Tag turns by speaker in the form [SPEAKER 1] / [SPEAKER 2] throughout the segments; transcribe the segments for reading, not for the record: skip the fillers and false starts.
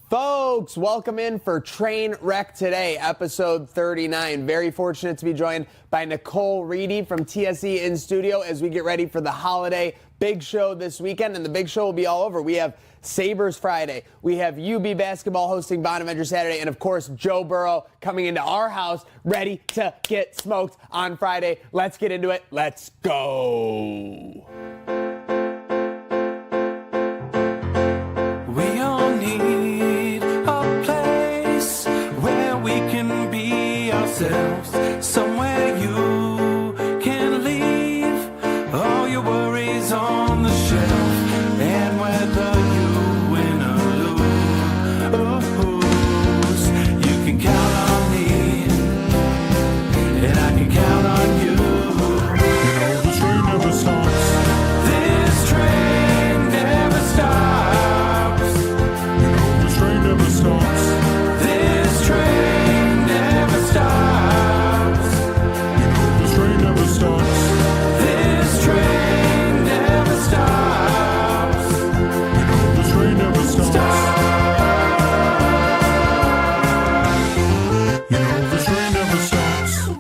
[SPEAKER 1] Folks, welcome in for Trainwreck today, episode 39. Very fortunate to be joined by NICOLE Reedy from TSE in studio as we get ready for the holiday big show this weekend, and the big show will be all over. We have Sabres Friday, we have UB basketball hosting Bonaventure Saturday, and of course Joe Burrow coming into our house ready to get smoked on Friday. Let's get into it. Let's go.
[SPEAKER 2] We all need a place where we can be ourselves, somewhere you can leave all your worries on the shelf, and whether you win or lose, you can count on me, and I can count on you. You know the train never stops. This train never stops. You know the train never stops. This train never stops. You know the train never stops. This train never stops. You know the train never stops. You know the train never stops.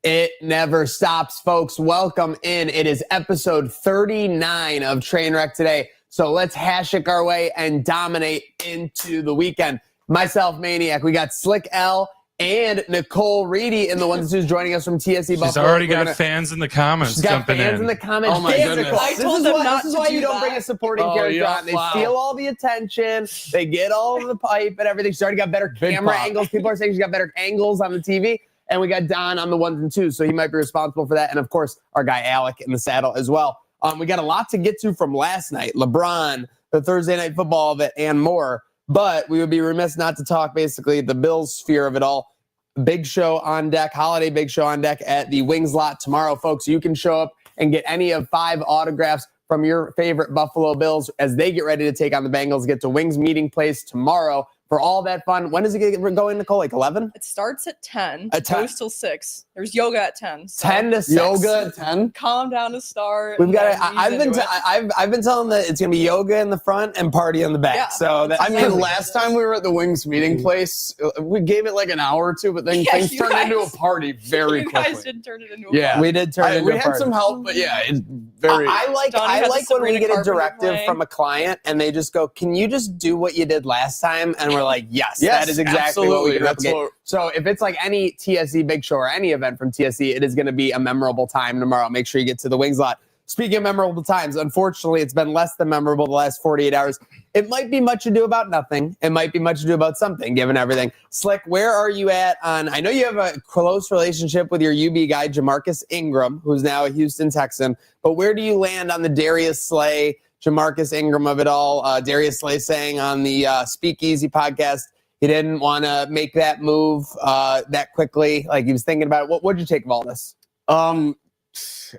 [SPEAKER 1] It never stops, folks. Welcome in. It is episode 39 of Trainwreck today. So let's hashtag our way and dominate into the weekend. Myself, Maniac. We got Slick L and NICOLE Reedy in the ones who's joining us from TSE Buffalo.
[SPEAKER 3] She's already got fans in the comments
[SPEAKER 1] She's got
[SPEAKER 3] jumping
[SPEAKER 1] fans in the comments.
[SPEAKER 3] Oh my
[SPEAKER 1] Physical.
[SPEAKER 3] goodness.
[SPEAKER 4] I told them not
[SPEAKER 1] This is
[SPEAKER 4] to
[SPEAKER 1] why
[SPEAKER 4] do
[SPEAKER 1] you don't
[SPEAKER 4] that.
[SPEAKER 1] bring a supporting
[SPEAKER 3] Oh,
[SPEAKER 1] character
[SPEAKER 3] yeah,
[SPEAKER 1] on. They
[SPEAKER 3] wow.
[SPEAKER 1] steal all the attention. They get all of the pipe and everything. She's already got better camera angles. People are saying she's got better angles on the TV. And we got Don on the ones and twos, so he might be responsible for that. And, of course, our guy Alec in the saddle as well. We got a lot to get to from last night. LeBron, the Thursday Night Football of it, and more. But we would be remiss not to talk basically the Bills sphere of it all. Big show on deck, holiday big show on deck at the Wings lot tomorrow, folks. You can show up and get any of 5 autographs from your favorite Buffalo Bills as they get ready to take on the Bengals. Get to Wings Meeting Place tomorrow for all that fun. When does it get going, Nicole? Like 11?
[SPEAKER 3] It starts at 10.
[SPEAKER 1] At 10.
[SPEAKER 3] Goes till 6. There's yoga at 10. So
[SPEAKER 1] 10 to 6.
[SPEAKER 4] Yoga at 10?
[SPEAKER 3] calm down to start.
[SPEAKER 1] We've got.
[SPEAKER 3] and then
[SPEAKER 1] I've
[SPEAKER 3] ease
[SPEAKER 1] been.
[SPEAKER 3] into it.
[SPEAKER 1] I've been telling that it's gonna be yoga in the front and party in the back.
[SPEAKER 3] Yeah.
[SPEAKER 1] So that,
[SPEAKER 4] I mean, last time we were at the Wings Meeting Place, we gave it like an hour or two, but then
[SPEAKER 3] Yeah,
[SPEAKER 4] things
[SPEAKER 3] you
[SPEAKER 4] turned
[SPEAKER 3] guys-
[SPEAKER 4] into a party very
[SPEAKER 3] you
[SPEAKER 4] quickly.
[SPEAKER 3] guys did turn it into a
[SPEAKER 4] Yeah.
[SPEAKER 1] we did turn it into
[SPEAKER 4] We
[SPEAKER 1] a
[SPEAKER 4] had
[SPEAKER 1] party.
[SPEAKER 4] some help, but yeah, it's very.
[SPEAKER 1] I like
[SPEAKER 3] Donnie had the
[SPEAKER 1] when we
[SPEAKER 3] Sabrina
[SPEAKER 1] get a
[SPEAKER 3] Carpenter
[SPEAKER 1] directive
[SPEAKER 3] playing.
[SPEAKER 1] from a client and they just go, "Can you just do what you did last time?" And we're like, "Yes,
[SPEAKER 4] Yes,
[SPEAKER 1] that is exactly what we
[SPEAKER 4] absolutely.
[SPEAKER 1] can
[SPEAKER 4] That's
[SPEAKER 1] replicate."
[SPEAKER 4] what-
[SPEAKER 1] So if it's like any TSE big show or any event from TSE, it is going to be a memorable time tomorrow. Make sure you get to the Wings lot. Speaking of memorable times, unfortunately, it's been less than memorable the last 48 hours. It might be much ado about nothing. It might be much ado about something, given everything. Slick, where are you at on? I know you have a close relationship with your UB guy, Jamarcus Ingram, who's now a Houston Texan. But where do you land on the Darius Slay, Jamarcus Ingram of it all? Darius Slay saying on the Speakeasy podcast he didn't want to make that move that quickly. Like he was thinking about it. What'd you take of all this?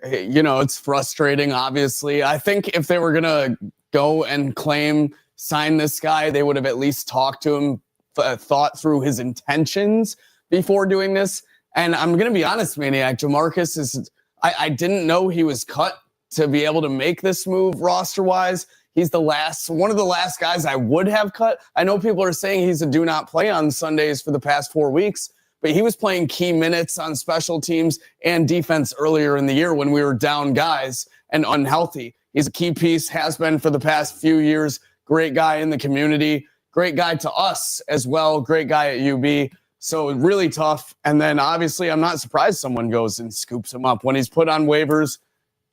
[SPEAKER 4] It's frustrating, obviously. I think if they were going to go and sign this guy, they would have at least talked to him, thought through his intentions before doing this. And I'm going to be honest, Maniac, Jamarcus is, I didn't know he was cut to be able to make this move roster-wise. He's one of the last guys I would have cut. I know people are saying he's a do not play on Sundays for the past 4 weeks, but he was playing key minutes on special teams and defense earlier in the year when we were down guys and unhealthy. He's a key piece, has been for the past few years. Great guy in the community, great guy to us as well, great guy at UB. So really tough. And then obviously I'm not surprised someone goes and scoops him up. When he's put on waivers,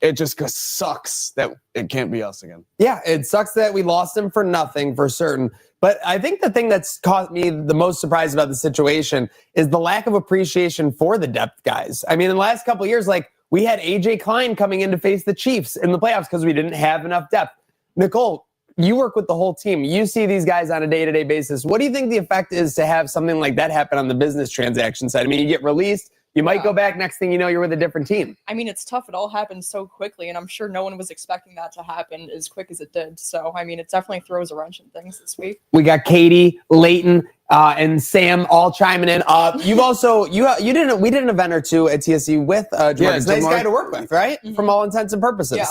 [SPEAKER 4] it just sucks that it can't be us again.
[SPEAKER 1] Yeah, it sucks that we lost him for nothing, for certain. But I think the thing that's caught me the most surprised about the situation is the lack of appreciation for the depth guys. I mean, in the last couple of years, like we had AJ Klein coming in to face the Chiefs in the playoffs because we didn't have enough depth. Nicole, you work with the whole team. You see these guys on a day-to-day basis. What do you think the effect is to have something like that happen on the business transaction side? I mean, you get released. You might go back. Next thing you know, you're with a different team.
[SPEAKER 3] I mean, it's tough. It all happened so quickly, and I'm sure no one was expecting that to happen as quick as it did. So, I mean, it definitely throws a wrench in things this week.
[SPEAKER 1] We got Katie, Leighton, and Sam all chiming in. You've also we did an event or two at TSC with Jamarcus. Nice guy to work with, right?
[SPEAKER 3] Mm-hmm.
[SPEAKER 1] From all intents and purposes.
[SPEAKER 3] Yeah,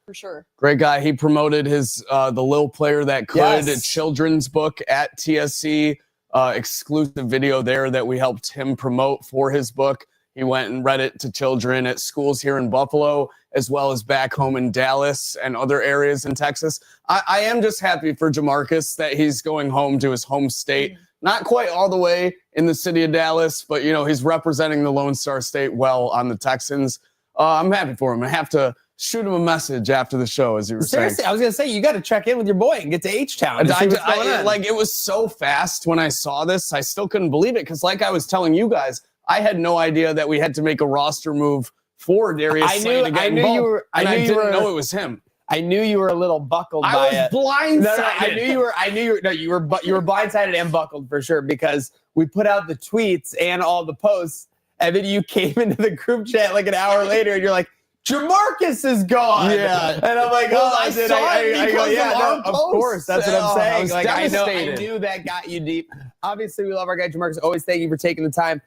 [SPEAKER 3] for sure.
[SPEAKER 4] Great guy. He promoted his the Little Player That Could
[SPEAKER 1] Yes.
[SPEAKER 4] children's book at TSC. Exclusive video there that we helped him promote for his book. He went and read it to children at schools here in Buffalo, as well as back home in Dallas and other areas in Texas. I am just happy for Jamarcus that he's going home to his home state. Not quite all the way in the city of Dallas, but, he's representing the Lone Star State well on the Texans. I'm happy for him. I have to shoot him a message after the show, as you were
[SPEAKER 1] Seriously,
[SPEAKER 4] saying.
[SPEAKER 1] I was going to say, you got to check in with your boy and get to H-Town.
[SPEAKER 4] It was so fast when I saw this. I still couldn't believe it because like I was telling you guys, I had no idea that we had to make a roster move for Darius Slay to get involved. I didn't know it was him.
[SPEAKER 1] I knew you were a little buckled by it.
[SPEAKER 4] I was blindsided.
[SPEAKER 1] No, I knew you were blindsided and buckled for sure because we put out the tweets and all the posts, and then you came into the group chat like an hour later, and you're like, Jamarcus is gone.
[SPEAKER 4] Yeah.
[SPEAKER 1] And I'm like,
[SPEAKER 4] I saw it because
[SPEAKER 1] of course. That's what I'm saying.
[SPEAKER 4] I was
[SPEAKER 1] I
[SPEAKER 4] devastated.
[SPEAKER 1] knew that got you deep. Obviously, we love our guy Jamarcus. Always thank you for taking the time.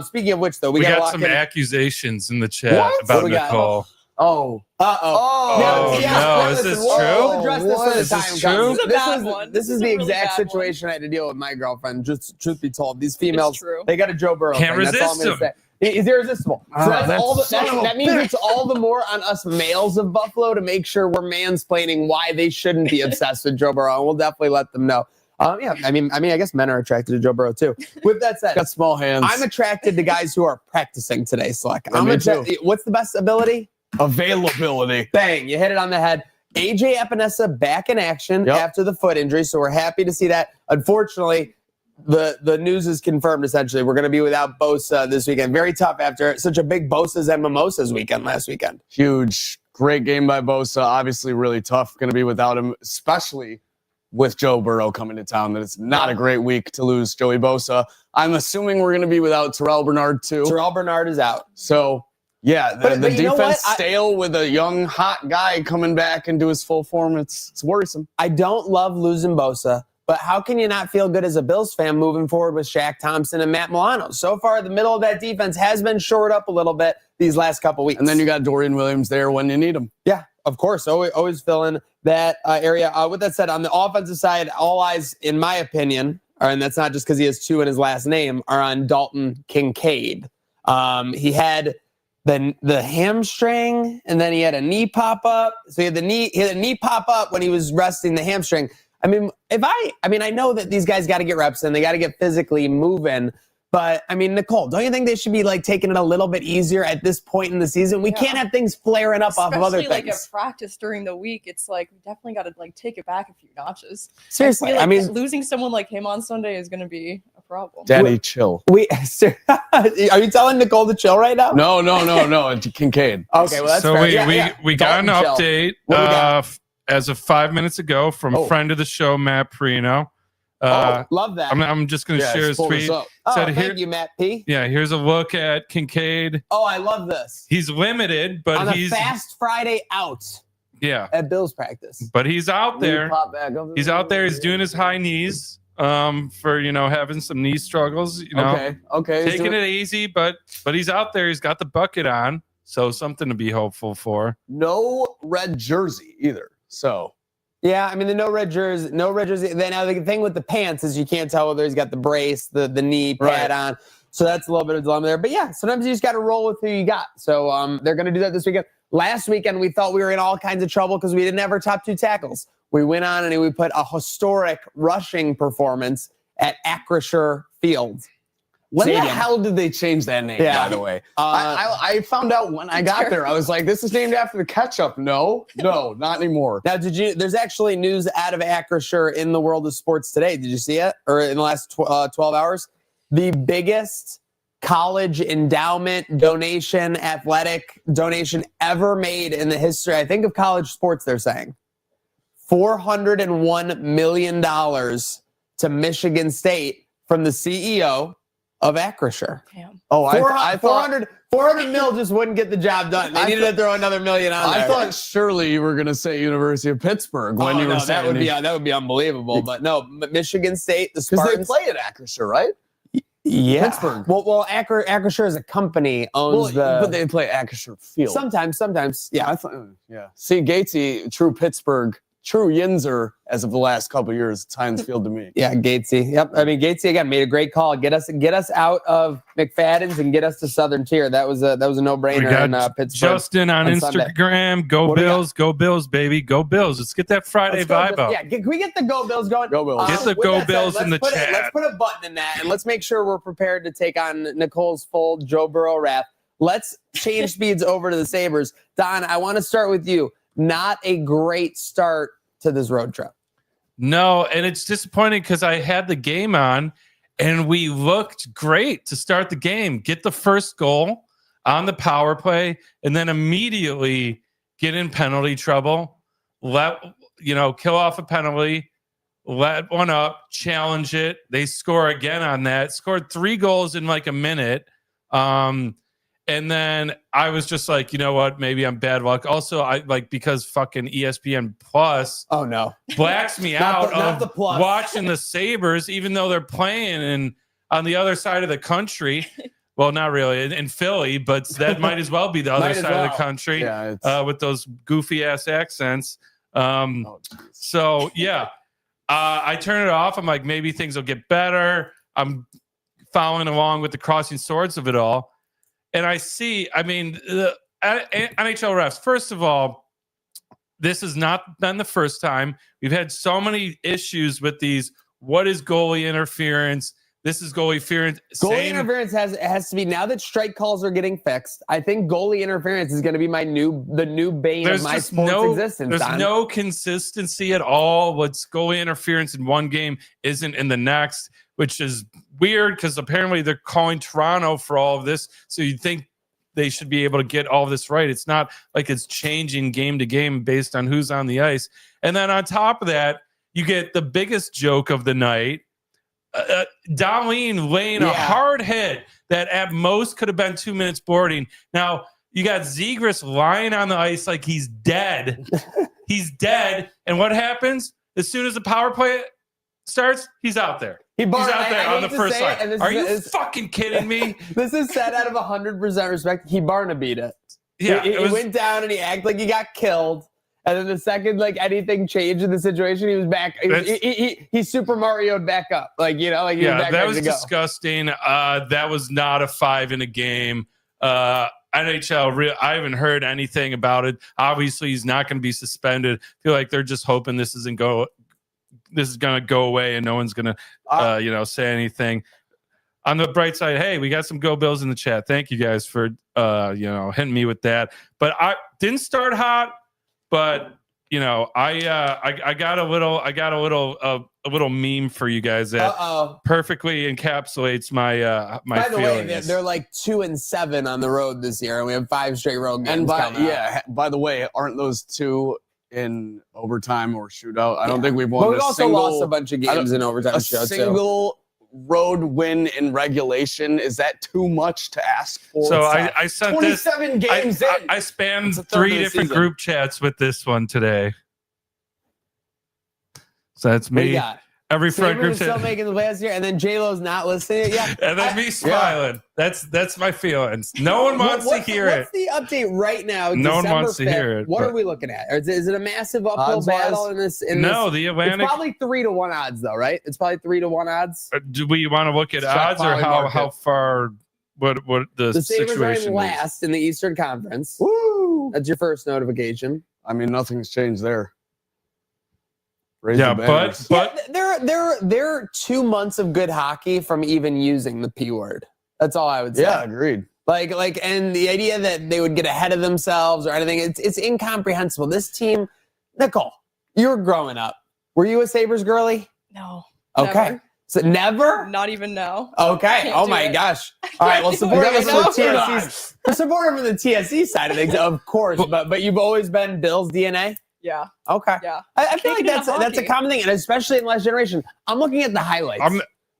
[SPEAKER 1] Speaking of which, though, we
[SPEAKER 5] got
[SPEAKER 1] lock
[SPEAKER 5] some
[SPEAKER 1] in.
[SPEAKER 5] accusations in the chat
[SPEAKER 1] What?
[SPEAKER 5] about
[SPEAKER 1] What we got?
[SPEAKER 5] Nicole.
[SPEAKER 1] Oh.
[SPEAKER 5] Oh, no. Is this true?
[SPEAKER 1] We'll address this
[SPEAKER 4] What?
[SPEAKER 1] when
[SPEAKER 4] Is
[SPEAKER 1] the
[SPEAKER 4] this
[SPEAKER 1] time
[SPEAKER 4] true?
[SPEAKER 1] comes.
[SPEAKER 3] This is a bad one.
[SPEAKER 1] This
[SPEAKER 3] This
[SPEAKER 1] is
[SPEAKER 3] is
[SPEAKER 1] the
[SPEAKER 3] a really
[SPEAKER 1] exact
[SPEAKER 3] bad one.
[SPEAKER 1] situation I had to deal with my girlfriend. Just truth be told, these females,
[SPEAKER 3] true.
[SPEAKER 1] they got a Joe Burrow
[SPEAKER 5] Can't
[SPEAKER 1] thing. That's all I'm
[SPEAKER 5] resist
[SPEAKER 1] gonna say. Is irresistible. So
[SPEAKER 4] that's
[SPEAKER 1] that means it's all the more on us males of Buffalo to make sure we're mansplaining why they shouldn't be obsessed with Joe Burrow, and we'll definitely let them know. I mean, I guess men are attracted to Joe Burrow too. With that said,
[SPEAKER 4] Got small hands.
[SPEAKER 1] I'm attracted to guys who are practicing today, Slick.
[SPEAKER 4] Me too.
[SPEAKER 1] What's the best ability?
[SPEAKER 4] Availability.
[SPEAKER 1] Bang, you hit it on the head. AJ Epinesa back in action after the foot injury, so we're happy to see that. Unfortunately, the news is confirmed, essentially. We're going to be without Bosa this weekend. Very tough after such a big Bosa's and Mimosas weekend last weekend.
[SPEAKER 4] Huge. Great game by Bosa. Obviously really tough. Going to be without him, especially with Joe Burrow coming to town that it's not a great week to lose Joey Bosa. I'm assuming we're going to be without Terrell Bernard too.
[SPEAKER 1] Terrell Bernard is out.
[SPEAKER 4] So, yeah, the
[SPEAKER 1] But you know
[SPEAKER 4] defense
[SPEAKER 1] what?
[SPEAKER 4] stale with a young, hot guy coming back into his full form. It's worrisome.
[SPEAKER 1] I don't love losing Bosa, but how can you not feel good as a Bills fan moving forward with Shaq Thompson and Matt Milano? So far, the middle of that defense has been shored up a little bit these last couple weeks.
[SPEAKER 4] And then you got Dorian Williams there when you need him.
[SPEAKER 1] Yeah, of course. Always fill in that area. With that said, on the offensive side, all eyes, in my opinion, and that's not just because he has 2 in his last name, are on Dalton Kincaid. He had the hamstring, and then he had a knee pop up. So he had a knee pop up when he was resting the hamstring. I mean, I know that these guys got to get reps in, they got to get physically moving. But I mean, Nicole, don't you think they should be like taking it a little bit easier at this point in the season? We can't have things flaring up off of other things.
[SPEAKER 3] Especially like at practice during the week, it's like we definitely got to like take it back a few notches.
[SPEAKER 1] Seriously,
[SPEAKER 3] I mean, losing someone like him on Sunday is going to be a problem.
[SPEAKER 4] Daddy, chill.
[SPEAKER 1] Are you telling Nicole to chill right now?
[SPEAKER 4] No, Kincaid.
[SPEAKER 1] Okay, well that's
[SPEAKER 5] so
[SPEAKER 1] fair.
[SPEAKER 5] we got an
[SPEAKER 1] Dalton
[SPEAKER 5] update as of 5 minutes ago from friend of the show, Matt Perino.
[SPEAKER 1] Love that.
[SPEAKER 5] I'm just going to share his tweet.
[SPEAKER 1] Thank you, Matt P.
[SPEAKER 5] Yeah, here's a look at Kincaid.
[SPEAKER 1] Oh, I love this.
[SPEAKER 5] He's limited, but
[SPEAKER 1] on
[SPEAKER 5] he's
[SPEAKER 1] a fast Friday out.
[SPEAKER 5] Yeah,
[SPEAKER 1] at Bills practice.
[SPEAKER 5] But he's out there. He's out there. He's doing his high knees for having some knee struggles.
[SPEAKER 1] Okay.
[SPEAKER 5] Taking it easy, but he's out there. He's got the bucket on, so something to be hopeful for.
[SPEAKER 4] No red jersey either. So.
[SPEAKER 1] Yeah, I mean the no red jersey. Then now the thing with the pants is you can't tell whether he's got the brace, the knee pad on. So that's a little bit of a dilemma there. But yeah, sometimes you just got to roll with who you got. So they're going to do that this weekend. Last weekend we thought we were in all kinds of trouble because we didn't have our top 2 tackles. We went on and we put a historic rushing performance at Acrisure Field.
[SPEAKER 4] When the hell did they change that name, by the way? I found out when I got there. I was like, this is named after the ketchup. No, not anymore.
[SPEAKER 1] Now, there's actually news out of Acrisure in the world of sports today. Did you see it? Or in the last 12 hours? The biggest college endowment donation, athletic donation ever made in the history, I think, of college sports, they're saying. $401 million to Michigan State from the CEO of Acrisure.
[SPEAKER 3] Damn.
[SPEAKER 1] Oh, I thought 400 mil just wouldn't get the job done. They needed to throw another million on there.
[SPEAKER 4] I thought surely you were going to say University of Pittsburgh when you were saying
[SPEAKER 1] that would be unbelievable. But no, Michigan State, the Spartans.
[SPEAKER 4] Because they play at Acrisure, right?
[SPEAKER 1] Yeah.
[SPEAKER 4] Pittsburgh.
[SPEAKER 1] Well, Acrisure as a company owns
[SPEAKER 4] but they play Acrisure Field.
[SPEAKER 1] Sometimes. Yeah.
[SPEAKER 4] See, Gatesy, true Pittsburgh. True Yinzer, as of the last couple of years, it's Heinz Field to me.
[SPEAKER 1] Yeah, Gatesy. Yep. I mean, Gatesy again made a great call. Get us out of McFadden's and get us to Southern Tier. That was a no-brainer in Pittsburgh.
[SPEAKER 5] Justin on Instagram. Sunday. Go Bills, go Bills, baby, go Bills. Let's get that Friday vibe out.
[SPEAKER 1] Yeah, can we get the Go Bills going?
[SPEAKER 4] Go Bills.
[SPEAKER 5] Get the Go Bills in the chat.
[SPEAKER 1] Let's put a button in that, and let's make sure we're prepared to take on Nicole's full Joe Burrow wrath. Let's change speeds over to the Sabres. Don, I want to start with you. Not a great start to this road trip.
[SPEAKER 5] No, and it's disappointing because I had the game on and we looked great to start the game, get the first goal on the power play, and then immediately get in penalty trouble, kill off a penalty, let one up, challenge it. They score again on that, scored 3 goals in like a minute. And then I was just like, you know what? Maybe I'm bad luck. Also, because fucking ESPN Plus blacks me out of watching the Sabres, even though they're playing on the other side of the country. Well, not really in Philly, but that might as well be the other side of the country with those goofy ass accents. I turn it off. I'm like, maybe things will get better. I'm following along with the crossing swords of it all. And I see, the NHL refs, first of all, this has not been the first time. We've had so many issues with these. What is goalie interference? This is goalie interference.
[SPEAKER 1] Goalie interference has to be, now that strike calls are getting fixed, I think goalie interference is going to be the new bane of my sports existence.
[SPEAKER 5] There's no consistency at all. What's goalie interference in one game isn't in the next, which is weird because apparently they're calling Toronto for all of this. So you'd think they should be able to get all of this right. It's not like it's changing game to game based on who's on the ice. And then on top of that, you get the biggest joke of the night. Darlene laying a hard hit that at most could have been 2 minutes boarding. Now you got Zegras lying on the ice like he's dead. He's dead. And what happens? As soon as the power play starts, he's out there. He's out there on the first line. Are you fucking kidding me?
[SPEAKER 1] This is said out of 100% respect. He Barnabied it.
[SPEAKER 5] Yeah,
[SPEAKER 1] he went down and he acted like he got killed. And then the second like anything changed in the situation, he was back. He Super Mario'd back up. Like, you know, like he was back
[SPEAKER 5] that
[SPEAKER 1] ready
[SPEAKER 5] was
[SPEAKER 1] to go.
[SPEAKER 5] disgusting. That was not a 5 in a game. NHL, I haven't heard anything about it. Obviously, he's not going to be suspended. I feel like they're just hoping this is going to go away and no one's going to, say anything. On the bright side, hey, we got some Go Bills in the chat. Thank you guys for, hitting me with that. But I didn't start hot. But I got a little meme for you guys that perfectly encapsulates my my
[SPEAKER 1] By the
[SPEAKER 5] feelings.
[SPEAKER 1] way, they're like 2-7 on the road this year, and we have 5 straight road games.
[SPEAKER 4] And by the way, aren't those 2 in overtime or shootout? I don't think we've won.
[SPEAKER 1] But we've also lost a bunch of games in overtime.
[SPEAKER 4] A single road win in regulation, is that too much to ask for?
[SPEAKER 5] So I sent
[SPEAKER 4] 27 games in.
[SPEAKER 5] I spammed 3 different group chats with this one today. So that's me.
[SPEAKER 1] What do you got?
[SPEAKER 5] Every front group
[SPEAKER 1] Sabres still
[SPEAKER 5] chat.
[SPEAKER 1] making the last year, and then J-Lo's not listening. Yeah,
[SPEAKER 5] And then me smiling. That's my feelings. No one wants to hear it.
[SPEAKER 1] What's the update right now?
[SPEAKER 5] No one
[SPEAKER 1] December
[SPEAKER 5] wants to
[SPEAKER 1] 5th,
[SPEAKER 5] hear it,
[SPEAKER 1] What
[SPEAKER 5] but-
[SPEAKER 1] are we looking at? Is it a massive uphill
[SPEAKER 4] Odds-wise?
[SPEAKER 1] battle in this?
[SPEAKER 5] No, the Atlantic.
[SPEAKER 1] It's probably 3-1 odds, though, right? It's probably 3-1 odds.
[SPEAKER 5] Do we want to look at
[SPEAKER 4] Shot
[SPEAKER 5] odds or
[SPEAKER 4] volley
[SPEAKER 5] how
[SPEAKER 4] market.
[SPEAKER 5] far? What the
[SPEAKER 1] The Sabres are in
[SPEAKER 5] situation is?
[SPEAKER 1] last in the Eastern Conference.
[SPEAKER 4] Woo!
[SPEAKER 1] That's your first notification.
[SPEAKER 4] I mean, nothing's changed there. Raise
[SPEAKER 5] Yeah,
[SPEAKER 4] the banners.
[SPEAKER 5] but
[SPEAKER 1] They're 2 months of good hockey from even using the P word. That's all I would say.
[SPEAKER 4] Yeah, agreed.
[SPEAKER 1] And the idea that they would get ahead of themselves or anything, it's incomprehensible. This team, Nicole, you were growing up. Were you a Sabres girly?
[SPEAKER 3] No.
[SPEAKER 1] Okay.
[SPEAKER 3] Never.
[SPEAKER 1] So never?
[SPEAKER 3] Not even now.
[SPEAKER 1] Okay.
[SPEAKER 3] Can't
[SPEAKER 1] Oh
[SPEAKER 3] do
[SPEAKER 1] my
[SPEAKER 3] it.
[SPEAKER 1] gosh. All right. Well,
[SPEAKER 3] Can't do
[SPEAKER 1] support
[SPEAKER 3] it
[SPEAKER 1] us
[SPEAKER 3] right
[SPEAKER 1] from the
[SPEAKER 3] now.
[SPEAKER 1] TSC. Support from the TSC side of things, of course. But you've always been Bills DNA.
[SPEAKER 3] Yeah.
[SPEAKER 1] Okay.
[SPEAKER 3] Yeah.
[SPEAKER 1] I feel like
[SPEAKER 3] Can't get
[SPEAKER 1] that's a
[SPEAKER 3] hockey.
[SPEAKER 1] common thing, and especially in the last generation. I'm looking at the highlights.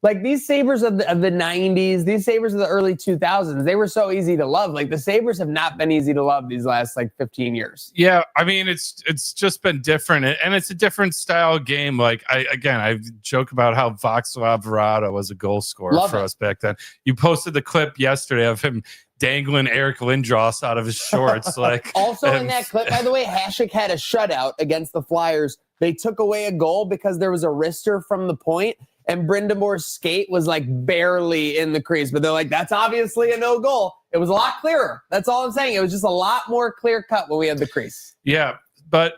[SPEAKER 1] Like these Sabres of the 90s, these Sabres of the early 2000s, they were so easy to love. Like the Sabres have not been easy to love these last 15 years.
[SPEAKER 5] yeah, I mean it's just been different, and it's a different style of game. Like I joke about how Václav Varada was a goal scorer
[SPEAKER 1] Love
[SPEAKER 5] for
[SPEAKER 1] it.
[SPEAKER 5] us back then. You posted the clip yesterday of him dangling Eric Lindros out of his shorts. Like
[SPEAKER 1] Also in
[SPEAKER 5] and-
[SPEAKER 1] that clip, by the way, Hasek had a shutout against the Flyers. They took away a goal because there was a wrister from the point, and Brindamore's skate was barely in the crease. But they're like, that's obviously a no goal. It was a lot clearer. That's all I'm saying. It was just a lot more clear cut when we had the crease.
[SPEAKER 5] Yeah, but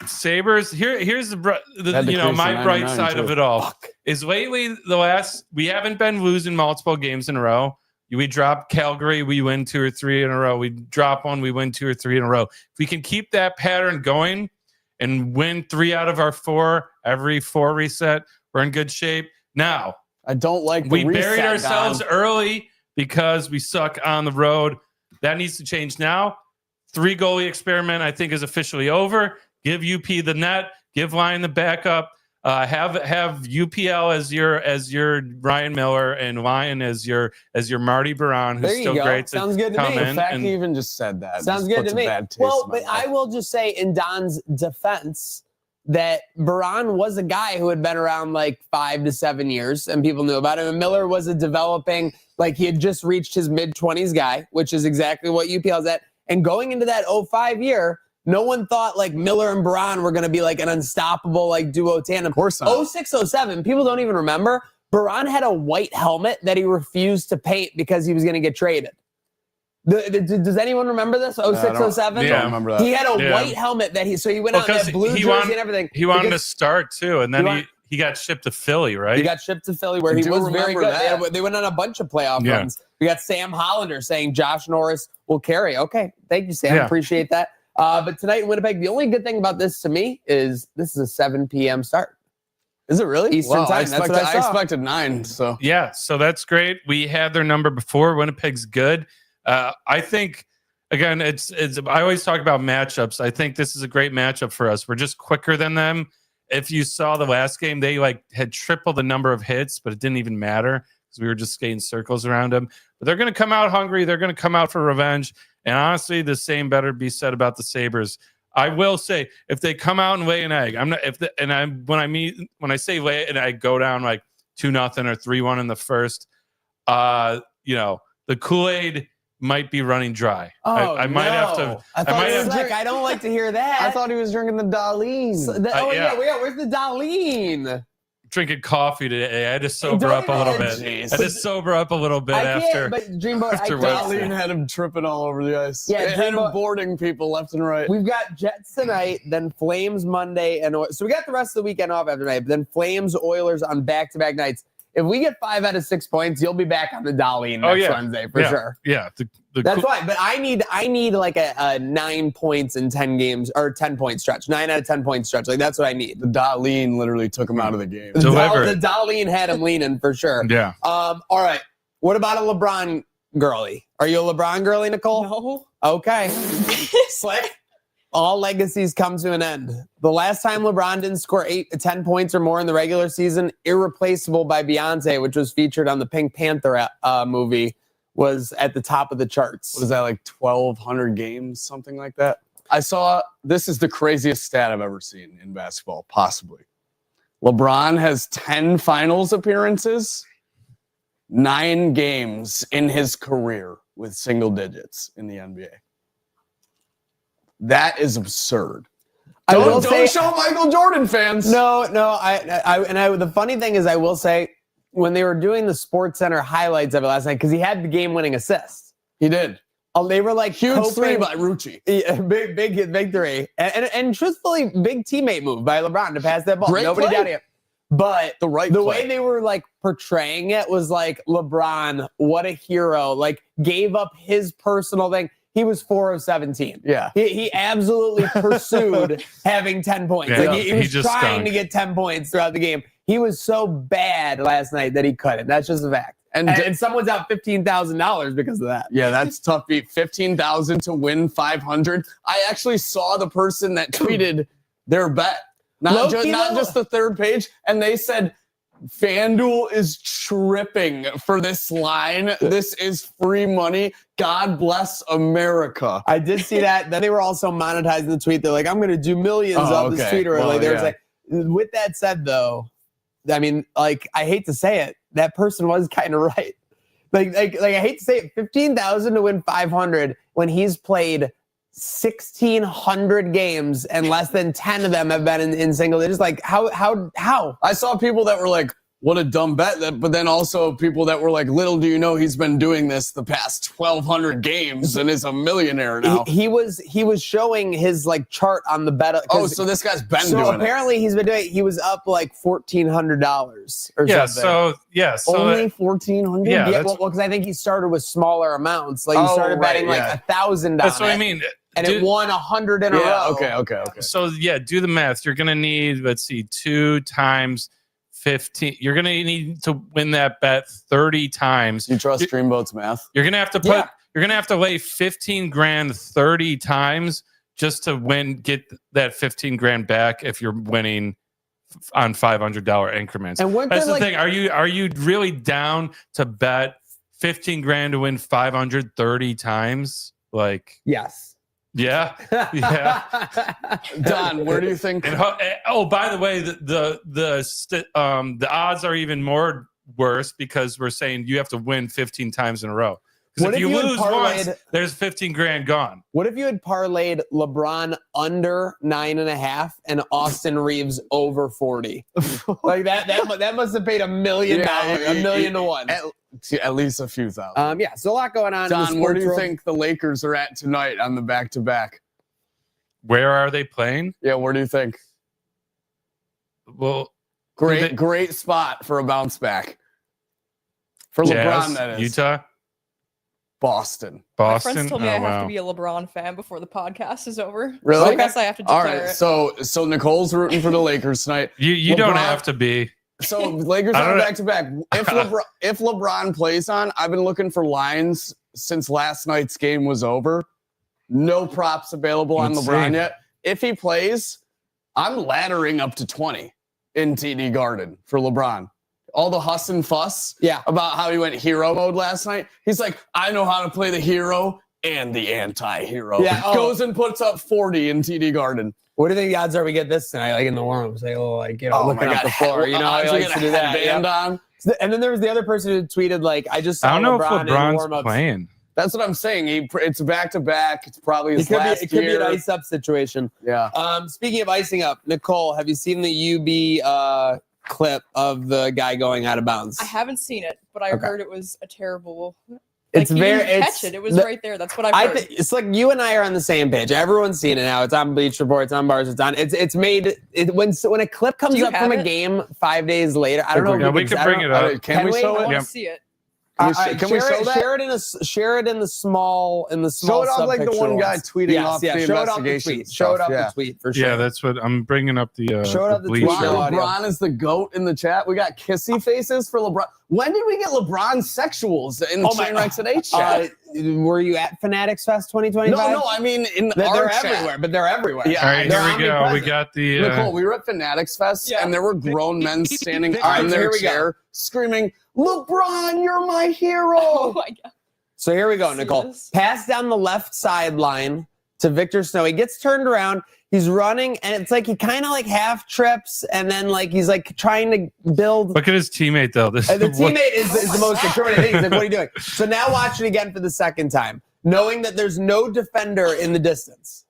[SPEAKER 5] Sabres. Here's
[SPEAKER 4] Had the crease
[SPEAKER 5] my
[SPEAKER 4] in
[SPEAKER 5] bright
[SPEAKER 4] 99
[SPEAKER 5] side of
[SPEAKER 4] too.
[SPEAKER 5] it all is lately we haven't been losing multiple games in a row. We drop Calgary, we win 2 or 3 in a row. We drop one, we win 2 or 3 in a row. If we can keep that pattern going and win 3 out of our 4 every 4 reset, we're in good shape. Now,
[SPEAKER 4] I don't like the
[SPEAKER 5] we
[SPEAKER 4] reset,
[SPEAKER 5] buried ourselves
[SPEAKER 4] Don.
[SPEAKER 5] early because we suck on the road. That needs to change now. 3 goalie experiment, I think, is officially over. Give UP the net. Give Lyon the backup. Have UPL as your Ryan Miller and Lyon as your Marty Baron, who's
[SPEAKER 1] There you
[SPEAKER 5] still
[SPEAKER 1] go.
[SPEAKER 5] great.
[SPEAKER 1] Sounds good to
[SPEAKER 5] come
[SPEAKER 1] me.
[SPEAKER 4] The
[SPEAKER 5] in
[SPEAKER 4] fact
[SPEAKER 5] and-
[SPEAKER 4] you even just said that
[SPEAKER 1] Sounds
[SPEAKER 4] just
[SPEAKER 1] good
[SPEAKER 4] puts
[SPEAKER 1] to
[SPEAKER 4] a
[SPEAKER 1] me.
[SPEAKER 4] bad taste
[SPEAKER 1] Well,
[SPEAKER 4] in my
[SPEAKER 1] but I
[SPEAKER 4] mouth.
[SPEAKER 1] will just say in Don's defense that Baron was a guy who had been around 5 to 7 years and people knew about him. And Miller was a developing, he had just reached his mid-20s guy, which is exactly what UPL's at. And going into that 05 year, no one thought Miller and Baron were going to be an unstoppable duo tandem.
[SPEAKER 4] Of course not.
[SPEAKER 1] 06, 07, people don't even remember. Baron had a white helmet that he refused to paint because he was going to get traded. Does anyone remember this? 06, 07?
[SPEAKER 5] Yeah.
[SPEAKER 4] Don't remember that.
[SPEAKER 1] He had a
[SPEAKER 5] Yeah.
[SPEAKER 1] white helmet that he went out in that blue jersey and everything.
[SPEAKER 5] He wanted to
[SPEAKER 1] Because
[SPEAKER 5] start too, and then
[SPEAKER 1] He
[SPEAKER 5] he got shipped to Philly, right?
[SPEAKER 1] he got shipped to Philly where
[SPEAKER 4] I
[SPEAKER 1] he
[SPEAKER 4] do
[SPEAKER 1] was very
[SPEAKER 4] remember
[SPEAKER 1] good.
[SPEAKER 4] that.
[SPEAKER 1] They went on a bunch of playoff
[SPEAKER 5] Yeah.
[SPEAKER 1] runs. We got Sam Hollander saying Josh Norris will carry. Okay, thank you, Sam.
[SPEAKER 5] Yeah.
[SPEAKER 1] Appreciate that. But tonight in Winnipeg, the only good thing about this to me is this is a 7 p.m. start.
[SPEAKER 4] Is it really?
[SPEAKER 1] Eastern
[SPEAKER 4] Wow,
[SPEAKER 1] time. That's what I
[SPEAKER 4] I
[SPEAKER 1] saw.
[SPEAKER 4] expected 9. So
[SPEAKER 5] Yeah, so that's great. We had their number before. Winnipeg's good. I think again, it's. I always talk about matchups. I think this is a great matchup for us. We're just quicker than them, if you saw the last game, they like had triple the number of hits, but it didn't even matter because we were just skating circles around them. But they're going to come out hungry. They're going to come out for revenge. And honestly, the same better be said about the Sabres. I will say, if they come out and lay an egg, I'm not. When I say lay an egg, go down like 2-0 or 3-1 in the first. The Kool-Aid might be running dry.
[SPEAKER 1] Oh,
[SPEAKER 5] I might have to.
[SPEAKER 1] I don't like to hear that.
[SPEAKER 4] I thought he was drinking the Darlene.
[SPEAKER 1] Where's the Darlene?
[SPEAKER 5] Drinking coffee today. I had to sober up a little bit. I had to sober up a little bit after.
[SPEAKER 1] But Dreamboat,
[SPEAKER 5] after
[SPEAKER 4] Darlene had him tripping all over the ice.
[SPEAKER 1] Yeah,
[SPEAKER 4] it had him boarding people left and right.
[SPEAKER 1] We've got Jets tonight, then Flames Monday, and so we got the rest of the weekend off after tonight. But then Flames Oilers on back-to-back nights. If we get 5 out of 6 points, you'll be back on the Darlene next Wednesday for sure.
[SPEAKER 5] Yeah,
[SPEAKER 1] that's why. But I need like a 9 points in 10 games or 10 point stretch, 9 out of 10 point stretch. Like that's what I need.
[SPEAKER 4] The Darlene literally took him out of the game.
[SPEAKER 1] The Darlene had him leaning for sure.
[SPEAKER 5] Yeah.
[SPEAKER 1] All right. What about a LeBron girly? Are you a LeBron girly, Nicole?
[SPEAKER 3] No.
[SPEAKER 1] Okay. Slick. All legacies come to an end. The last time LeBron didn't score 10 points or more in the regular season, Irreplaceable by Beyonce, which was featured on the Pink Panther movie, was at the top of the charts.
[SPEAKER 4] What is that, like 1,200 games, something like that? I saw, this is the craziest stat I've ever seen in basketball, possibly. LeBron has 10 finals appearances, 9 games in his career with single digits in the NBA. That is absurd. Don't show Michael Jordan fans.
[SPEAKER 1] No. The funny thing is, I will say, when they were doing the Sports Center highlights of it last night, because he had the game-winning assist.
[SPEAKER 4] He did.
[SPEAKER 1] They were like
[SPEAKER 4] huge three by Rucci.
[SPEAKER 1] Yeah, big three, and truthfully, big teammate move by LeBron to pass that ball.
[SPEAKER 4] Great
[SPEAKER 1] Nobody
[SPEAKER 4] play.
[SPEAKER 1] doubted it. But the
[SPEAKER 4] play.
[SPEAKER 1] way they were like portraying it was like LeBron, what a hero! Like gave up his personal thing. He was 4 of 17.
[SPEAKER 4] Yeah.
[SPEAKER 1] He absolutely pursued having 10 points.
[SPEAKER 5] Yeah,
[SPEAKER 1] like he was
[SPEAKER 5] just
[SPEAKER 1] trying to get 10 points throughout the game. He was so bad last night that he couldn't. That's just a fact. And someone's out $15,000 because of that.
[SPEAKER 4] Yeah, that's tough beat. $15,000 to win 500. I actually saw the person that tweeted their bet. Not just the third page. And they said, FanDuel is tripping for this line. This is free money. God bless America.
[SPEAKER 1] I did see that. Then they were also monetizing the tweet. They're like, I'm going to do millions of this tweet. Or with that said, though, I mean, like, I hate to say it, that person was kind of right. Like I hate to say it, 15,000 to win 500 when he's played 1,600 games and less than 10 of them have been in single digits. Like how?
[SPEAKER 4] I saw people that were like, what a dumb bet. But then also people that were like, little do you know he's been doing this the past 1,200 games and is a millionaire now.
[SPEAKER 1] He was showing his like chart on the bet.
[SPEAKER 4] So this guy's been doing it.
[SPEAKER 1] So apparently he's been doing it. He was up like $1,400 or something.
[SPEAKER 4] Only 1,400?
[SPEAKER 1] Yeah, well, because I think he started with smaller amounts. Like he started betting like $1,000.
[SPEAKER 5] That's what I mean.
[SPEAKER 1] And it won 100 in a row.
[SPEAKER 4] Okay.
[SPEAKER 5] So do the math. You're gonna need 2 times 15. You're gonna need to win that bet 30 times.
[SPEAKER 4] You trust Dreamboat's math?
[SPEAKER 5] You're gonna have to put. You're gonna have to lay $15,000 30 times just to get that $15,000 back if you're winning on $500 increments. And that's the thing. Are you really down to bet $15,000 to win 530 times? Like
[SPEAKER 1] yes.
[SPEAKER 5] Yeah.
[SPEAKER 4] Don, where do you think?
[SPEAKER 5] By the way, the odds are even more worse because we're saying you have to win 15 times in a row. Because if you lose once, there's $15,000 gone.
[SPEAKER 1] What if you had parlayed LeBron under 9.5 and Austin Reeves over 40? Like that must have paid $1 million, $1 million to 1.
[SPEAKER 4] At least a few thousand.
[SPEAKER 1] So a lot going on.
[SPEAKER 4] Don, where do you think the Lakers are at tonight on the back-to-back?
[SPEAKER 5] Where are they playing?
[SPEAKER 4] Yeah, where do you think?
[SPEAKER 5] Well,
[SPEAKER 4] great spot for a bounce back. For LeBron, that is.
[SPEAKER 5] Utah?
[SPEAKER 4] Boston.
[SPEAKER 3] My friends told me I have to be a LeBron fan before the podcast is over.
[SPEAKER 4] Really?
[SPEAKER 3] So I guess I have to declare it.
[SPEAKER 4] So Nicole's rooting for the Lakers tonight.
[SPEAKER 5] You don't have to be.
[SPEAKER 4] So Lakers are back-to-back. If LeBron plays on, I've been looking for lines since last night's game was over. No props available on LeBron yet. If he plays, I'm laddering up to 20 in TD Garden for LeBron. All the huss and fuss about how he went hero mode last night. He's like, I know how to play the hero and the anti-hero.
[SPEAKER 1] Yeah,
[SPEAKER 4] Goes and puts up 40 in TD Garden.
[SPEAKER 1] What do you think the odds are we get this tonight? Like in the warm, say, looking at the floor. You know,
[SPEAKER 4] I
[SPEAKER 1] he likes to do that.
[SPEAKER 4] On.
[SPEAKER 1] And then there was the other person who tweeted, like, I just saw
[SPEAKER 5] I don't know
[SPEAKER 1] LeBron
[SPEAKER 5] if LeBron's
[SPEAKER 1] warm-ups.
[SPEAKER 5] playing.
[SPEAKER 4] That's what I'm saying. It's back-to-back. It's probably his
[SPEAKER 1] It could be an ice-up situation.
[SPEAKER 4] Yeah.
[SPEAKER 1] Speaking of icing up, Nicole, have you seen the UB clip of the guy going out of bounds?
[SPEAKER 3] I haven't seen it, but I heard it was a terrible.
[SPEAKER 1] It's
[SPEAKER 3] he
[SPEAKER 1] very
[SPEAKER 3] didn't catch it. It was right there. That's what I've heard.
[SPEAKER 1] It's like you and I are on the same page. Everyone's seen it now. It's on Bleacher Report. It's on Bars. It's on. It's made. When a clip comes up from a game 5 days later, I don't know.
[SPEAKER 5] Yeah, we can bring it up.
[SPEAKER 4] Can we show
[SPEAKER 3] I
[SPEAKER 4] it?
[SPEAKER 3] want to see it.
[SPEAKER 4] Can we show that?
[SPEAKER 1] Share it in the small
[SPEAKER 4] Show it off like the one guy tweeting off the investigation.
[SPEAKER 1] Show it off the tweet for sure.
[SPEAKER 5] Yeah, that's what I'm bringing up. The
[SPEAKER 1] show it up the tweet.
[SPEAKER 4] LeBron is the GOAT in the chat. We got kissy faces for LeBron. When did we get LeBron sexuals in the Trainwreck Today chat?
[SPEAKER 1] Were you at Fanatics Fest 2025?
[SPEAKER 4] No. I mean,
[SPEAKER 1] they're everywhere, but they're everywhere.
[SPEAKER 5] Yeah. All right, here we go. We got the
[SPEAKER 4] Nicole. We were at Fanatics Fest, and there were grown men standing on their chair, screaming, "LeBron, you're my hero!"
[SPEAKER 3] Oh my God.
[SPEAKER 1] So here we go, Nicole. Pass down the left sideline to Victor Snow. He gets turned around. He's running, and it's like he kind of like half trips, and then like he's like trying to build.
[SPEAKER 5] Look at his teammate though.
[SPEAKER 1] The teammate is the most incriminating thing. He's like, what are you doing? So now watch it again for the second time, knowing that there's no defender in the distance.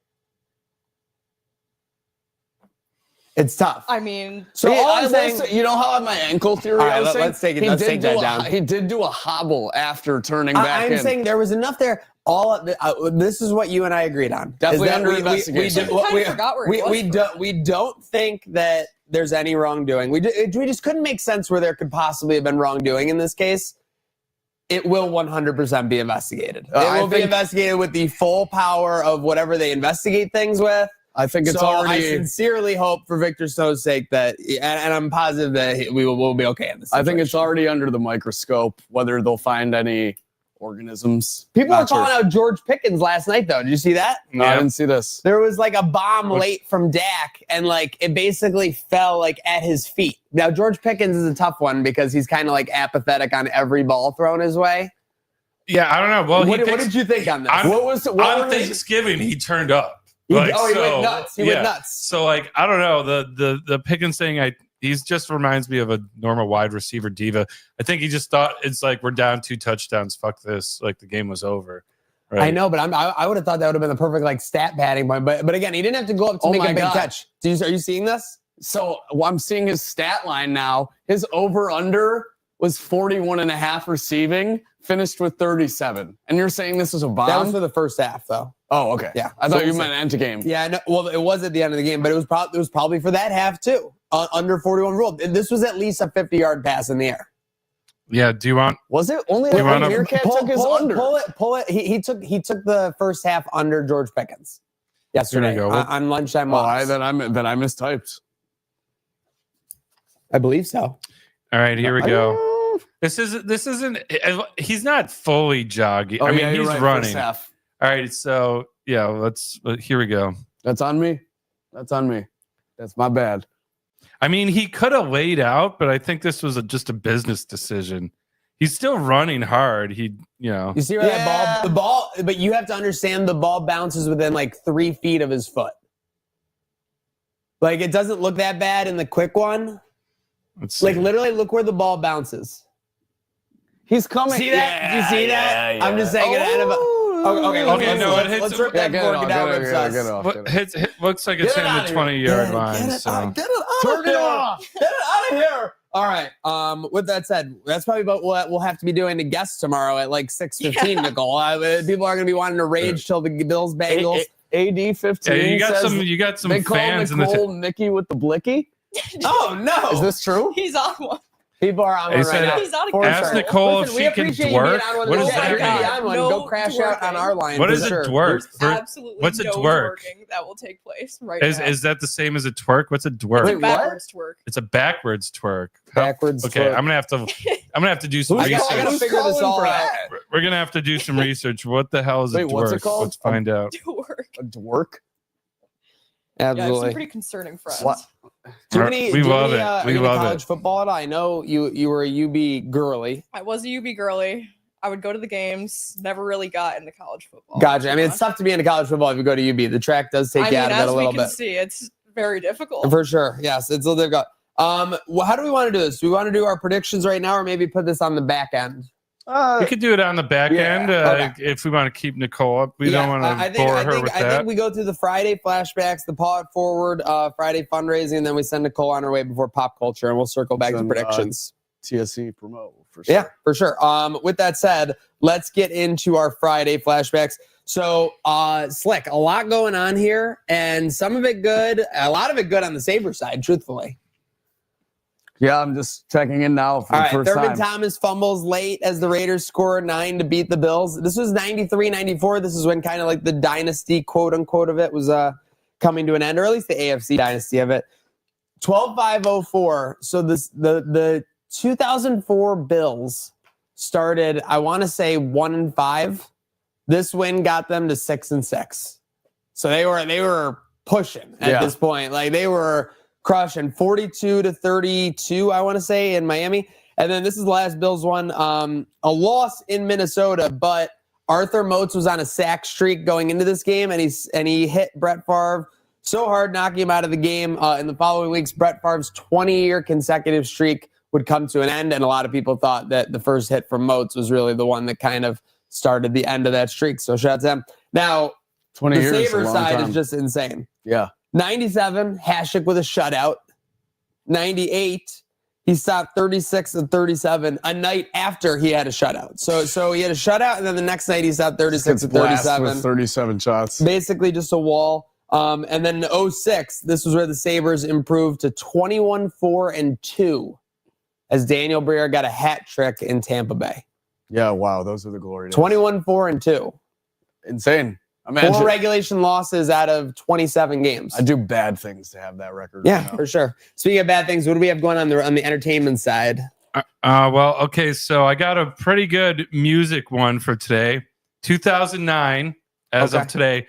[SPEAKER 1] It's tough.
[SPEAKER 3] I mean,
[SPEAKER 1] so all I'm saying,
[SPEAKER 4] you know how on my ankle theory,
[SPEAKER 1] all right, let's take it. Let's take that down.
[SPEAKER 4] He did do a hobble after turning back in.
[SPEAKER 1] I'm saying there was enough there. This is what you and I agreed on.
[SPEAKER 4] Definitely under investigation.
[SPEAKER 1] We don't think that there's any wrongdoing. We just couldn't make sense where there could possibly have been wrongdoing in this case. It will 100% be investigated. It will be investigated with the full power of whatever they investigate things with.
[SPEAKER 4] I think it's already.
[SPEAKER 1] I sincerely hope for Victor Snow's sake that, and I'm positive that we'll be okay in this situation.
[SPEAKER 4] I think it's already under the microscope whether they'll find any organisms.
[SPEAKER 1] People were calling out George Pickens last night, though. Did you see that?
[SPEAKER 4] No, I didn't see this.
[SPEAKER 1] There was like a bomb late from Dak, and like it basically fell like at his feet. Now George Pickens is a tough one because he's kind of like apathetic on every ball thrown his way.
[SPEAKER 5] Yeah, I don't know. Well,
[SPEAKER 1] what did you think on this?
[SPEAKER 5] On Thanksgiving, he turned up.
[SPEAKER 1] He went nuts. He went nuts.
[SPEAKER 5] So, like, I don't know. The Pickens thing, he's just reminds me of a normal wide receiver diva. I think he just thought it's like we're down 2 touchdowns. Fuck this. Like the game was over. Right?
[SPEAKER 1] I know, but I would have thought that would have been the perfect like stat padding point. But again, he didn't have to go up to make a big catch. Are you seeing this?
[SPEAKER 4] So I'm seeing his stat line now. His over/under was 41.5 receiving, finished with 37. And you're saying this was a bomb?
[SPEAKER 1] That was for the first half, though.
[SPEAKER 4] Oh, okay.
[SPEAKER 1] Yeah.
[SPEAKER 4] I thought you meant end of game.
[SPEAKER 1] Yeah, no, well, it was at the end of the game, but it was probably for that half too. Under 41 ruled. This was at least a 50-yard pass in the air.
[SPEAKER 5] Yeah. Do you want?
[SPEAKER 4] Was it only a Meerkat took his under?
[SPEAKER 1] Pull it. He took the first half under George Pickens yesterday on lunchtime.
[SPEAKER 4] Then I mistyped.
[SPEAKER 1] I believe so.
[SPEAKER 5] All right, here we go. This isn't. He's not fully jogging. I mean, he's running. All right, so yeah, here we go.
[SPEAKER 4] That's on me. That's my bad.
[SPEAKER 5] I mean, he could have laid out, but I think this was just a business decision. He's still running hard. You
[SPEAKER 1] see where that ball, but you have to understand the ball bounces within like 3 feet of his foot. Like it doesn't look that bad in the quick one. Like literally, look where the ball bounces.
[SPEAKER 4] He's coming.
[SPEAKER 1] See that? Do you see that? Yeah. I'm just saying Okay.
[SPEAKER 5] No, it hits.
[SPEAKER 1] Let's rip that fork down.
[SPEAKER 5] It looks like it's hitting the 20-yard line.
[SPEAKER 1] Turn it off. Get it out of here. All right. With that said, that's probably about what we'll have to be doing to guests tomorrow at like 6:15, Nicole. People are going to be wanting to rage till the Bills Bengals.
[SPEAKER 4] AD 15.
[SPEAKER 5] Yeah, you got some fans in the
[SPEAKER 4] Nicole Nicky with the blicky.
[SPEAKER 1] Oh no!
[SPEAKER 4] Is this true?
[SPEAKER 3] He's on one.
[SPEAKER 1] People are on one right now.
[SPEAKER 3] He's on
[SPEAKER 5] Ask Nicole if she can twerk.
[SPEAKER 1] What is that? Go crash out on our line.
[SPEAKER 5] What is a twerk?
[SPEAKER 3] Absolutely.
[SPEAKER 5] What's a
[SPEAKER 3] no
[SPEAKER 5] twerk?
[SPEAKER 3] That will take place right
[SPEAKER 5] now. Is that the same as a twerk? What's a twerk?
[SPEAKER 3] It's a backwards twerk.
[SPEAKER 5] It's a backwards twerk.
[SPEAKER 1] Backwards.
[SPEAKER 5] Okay,
[SPEAKER 1] twerk.
[SPEAKER 5] I'm gonna have to do some research.
[SPEAKER 1] I'm gonna figure this all out.
[SPEAKER 5] We're gonna have to do some research. What the hell is a twerk?
[SPEAKER 4] What's it called?
[SPEAKER 5] Let's find out.
[SPEAKER 3] Twerk.
[SPEAKER 4] A dwerk?
[SPEAKER 3] Yeah, I have some
[SPEAKER 1] Absolutely.
[SPEAKER 3] pretty concerning friends.
[SPEAKER 1] What? Do you have any,
[SPEAKER 5] We
[SPEAKER 1] do you have
[SPEAKER 5] love
[SPEAKER 1] any,
[SPEAKER 5] it.
[SPEAKER 1] are
[SPEAKER 5] We
[SPEAKER 1] you into
[SPEAKER 5] love
[SPEAKER 1] college
[SPEAKER 5] it.
[SPEAKER 1] football at all? I know you were a UB girly.
[SPEAKER 3] I was a UB girly. I would go to the games. Never really got into college football.
[SPEAKER 1] Gotcha.
[SPEAKER 3] too
[SPEAKER 1] I mean, it's
[SPEAKER 3] much.
[SPEAKER 1] tough to be into college football if you go to UB. The track does take you out of it
[SPEAKER 3] as
[SPEAKER 1] a little
[SPEAKER 3] we can
[SPEAKER 1] bit.
[SPEAKER 3] see, it's very difficult.
[SPEAKER 1] For sure. Yes, it's a little difficult. Well, how do we want to do this? Do we want to do our predictions right now or maybe put this on the back end?
[SPEAKER 5] We could do it on the back end
[SPEAKER 1] okay.
[SPEAKER 5] if we want to keep Nicole up. We don't want to bore her with
[SPEAKER 1] I
[SPEAKER 5] that.
[SPEAKER 1] think we go through the Friday flashbacks, the Paw It Forward, Friday fundraising, and then we send Nicole on her way before pop culture, and we'll circle back to predictions.
[SPEAKER 4] TSC promo for sure.
[SPEAKER 1] Yeah, for sure. With that said, let's get into our Friday flashbacks. So, Slick, a lot going on here, and some of it good, a lot of it good on the Sabres side, truthfully.
[SPEAKER 4] Yeah, I'm just checking in now for
[SPEAKER 1] All
[SPEAKER 4] the
[SPEAKER 1] right,
[SPEAKER 4] first
[SPEAKER 1] Thurman
[SPEAKER 4] time.
[SPEAKER 1] Thomas fumbles late as the Raiders score 9 to beat the Bills. This was 93-94. This is when kind of like the dynasty, quote unquote, of it was coming to an end, or at least the AFC dynasty of it. 12-5-04. So the 2004 Bills started, I want to say 1-5. This win got them to 6-6. So they were pushing at this point. Like they were crushing 42-32, I want to say, in Miami. And then this is the last Bills one. A loss in Minnesota, but Arthur Moats was on a sack streak going into this game, and he hit Brett Favre so hard, knocking him out of the game. In the following weeks, Brett Favre's 20-year consecutive streak would come to an end, and a lot of people thought that the first hit from Moats was really the one that kind of started the end of that streak. So shout out to him. Now,
[SPEAKER 4] 20
[SPEAKER 1] the
[SPEAKER 4] years, a
[SPEAKER 1] Sabres
[SPEAKER 4] long
[SPEAKER 1] side
[SPEAKER 4] time.
[SPEAKER 1] is just insane.
[SPEAKER 4] Yeah.
[SPEAKER 1] 97, Hasek with a shutout. 98, he stopped 36 and 37 a night after he had a shutout. So he had a shutout, and then the next night he stopped 36 and
[SPEAKER 4] Blast
[SPEAKER 1] 37.
[SPEAKER 4] with 37 shots.
[SPEAKER 1] Basically just a wall. And then in 06, this was where the Sabres improved to 21-4-2 as Daniel Briere got a hat trick in Tampa Bay.
[SPEAKER 4] Yeah, wow, those are the glory days.
[SPEAKER 1] 21-4-2.
[SPEAKER 4] Insane. Imagine.
[SPEAKER 1] 4 regulation losses out of 27 games.
[SPEAKER 4] I do bad things to have that record.
[SPEAKER 1] Yeah,
[SPEAKER 4] right now.
[SPEAKER 1] for sure. Speaking of bad things, what do we have going on the entertainment side?
[SPEAKER 5] Well, okay, so I got a pretty good music one for today. 2009, as of today,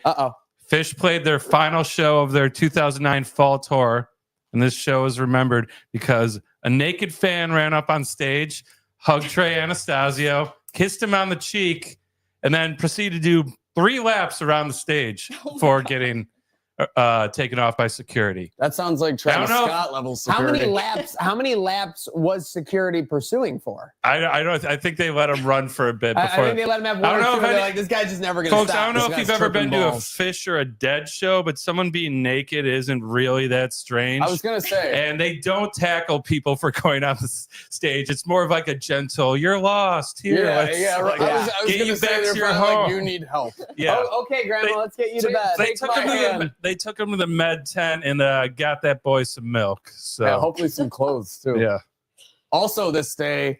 [SPEAKER 5] Fish played their final show of their 2009 fall tour, and this show is remembered because a naked fan ran up on stage, hugged Trey Anastasio, kissed him on the cheek, and then proceeded to do 3 laps around the stage before getting taken off by security.
[SPEAKER 4] That sounds like Travis Scott level security.
[SPEAKER 1] How many laps was security pursuing for?
[SPEAKER 5] I think they let him run for a bit before.
[SPEAKER 1] I think they let him have one or two. They're like, this guy's just never going to
[SPEAKER 5] Folks,
[SPEAKER 1] stop.
[SPEAKER 5] I don't know
[SPEAKER 1] This
[SPEAKER 5] if you've
[SPEAKER 1] guy's
[SPEAKER 5] ever been
[SPEAKER 1] tripping
[SPEAKER 5] to a
[SPEAKER 1] balls.
[SPEAKER 5] Fish or a Dead show, but someone being naked isn't really that strange.
[SPEAKER 4] I was going to say.
[SPEAKER 5] And they don't tackle people for going on the stage. It's more of like a gentle, you're lost here.
[SPEAKER 4] Yeah,
[SPEAKER 5] let's,
[SPEAKER 4] yeah.
[SPEAKER 5] like,
[SPEAKER 4] I was
[SPEAKER 5] get
[SPEAKER 4] going
[SPEAKER 5] you
[SPEAKER 4] to say
[SPEAKER 5] back
[SPEAKER 4] they're
[SPEAKER 5] to your
[SPEAKER 4] probably
[SPEAKER 5] home.
[SPEAKER 4] like, you need help.
[SPEAKER 5] Yeah.
[SPEAKER 1] Oh, okay, Grandma, let's get you to bed.
[SPEAKER 5] They took him to the med tent and got that boy some milk. So
[SPEAKER 4] Yeah, hopefully some clothes too.
[SPEAKER 5] yeah.
[SPEAKER 4] Also this day,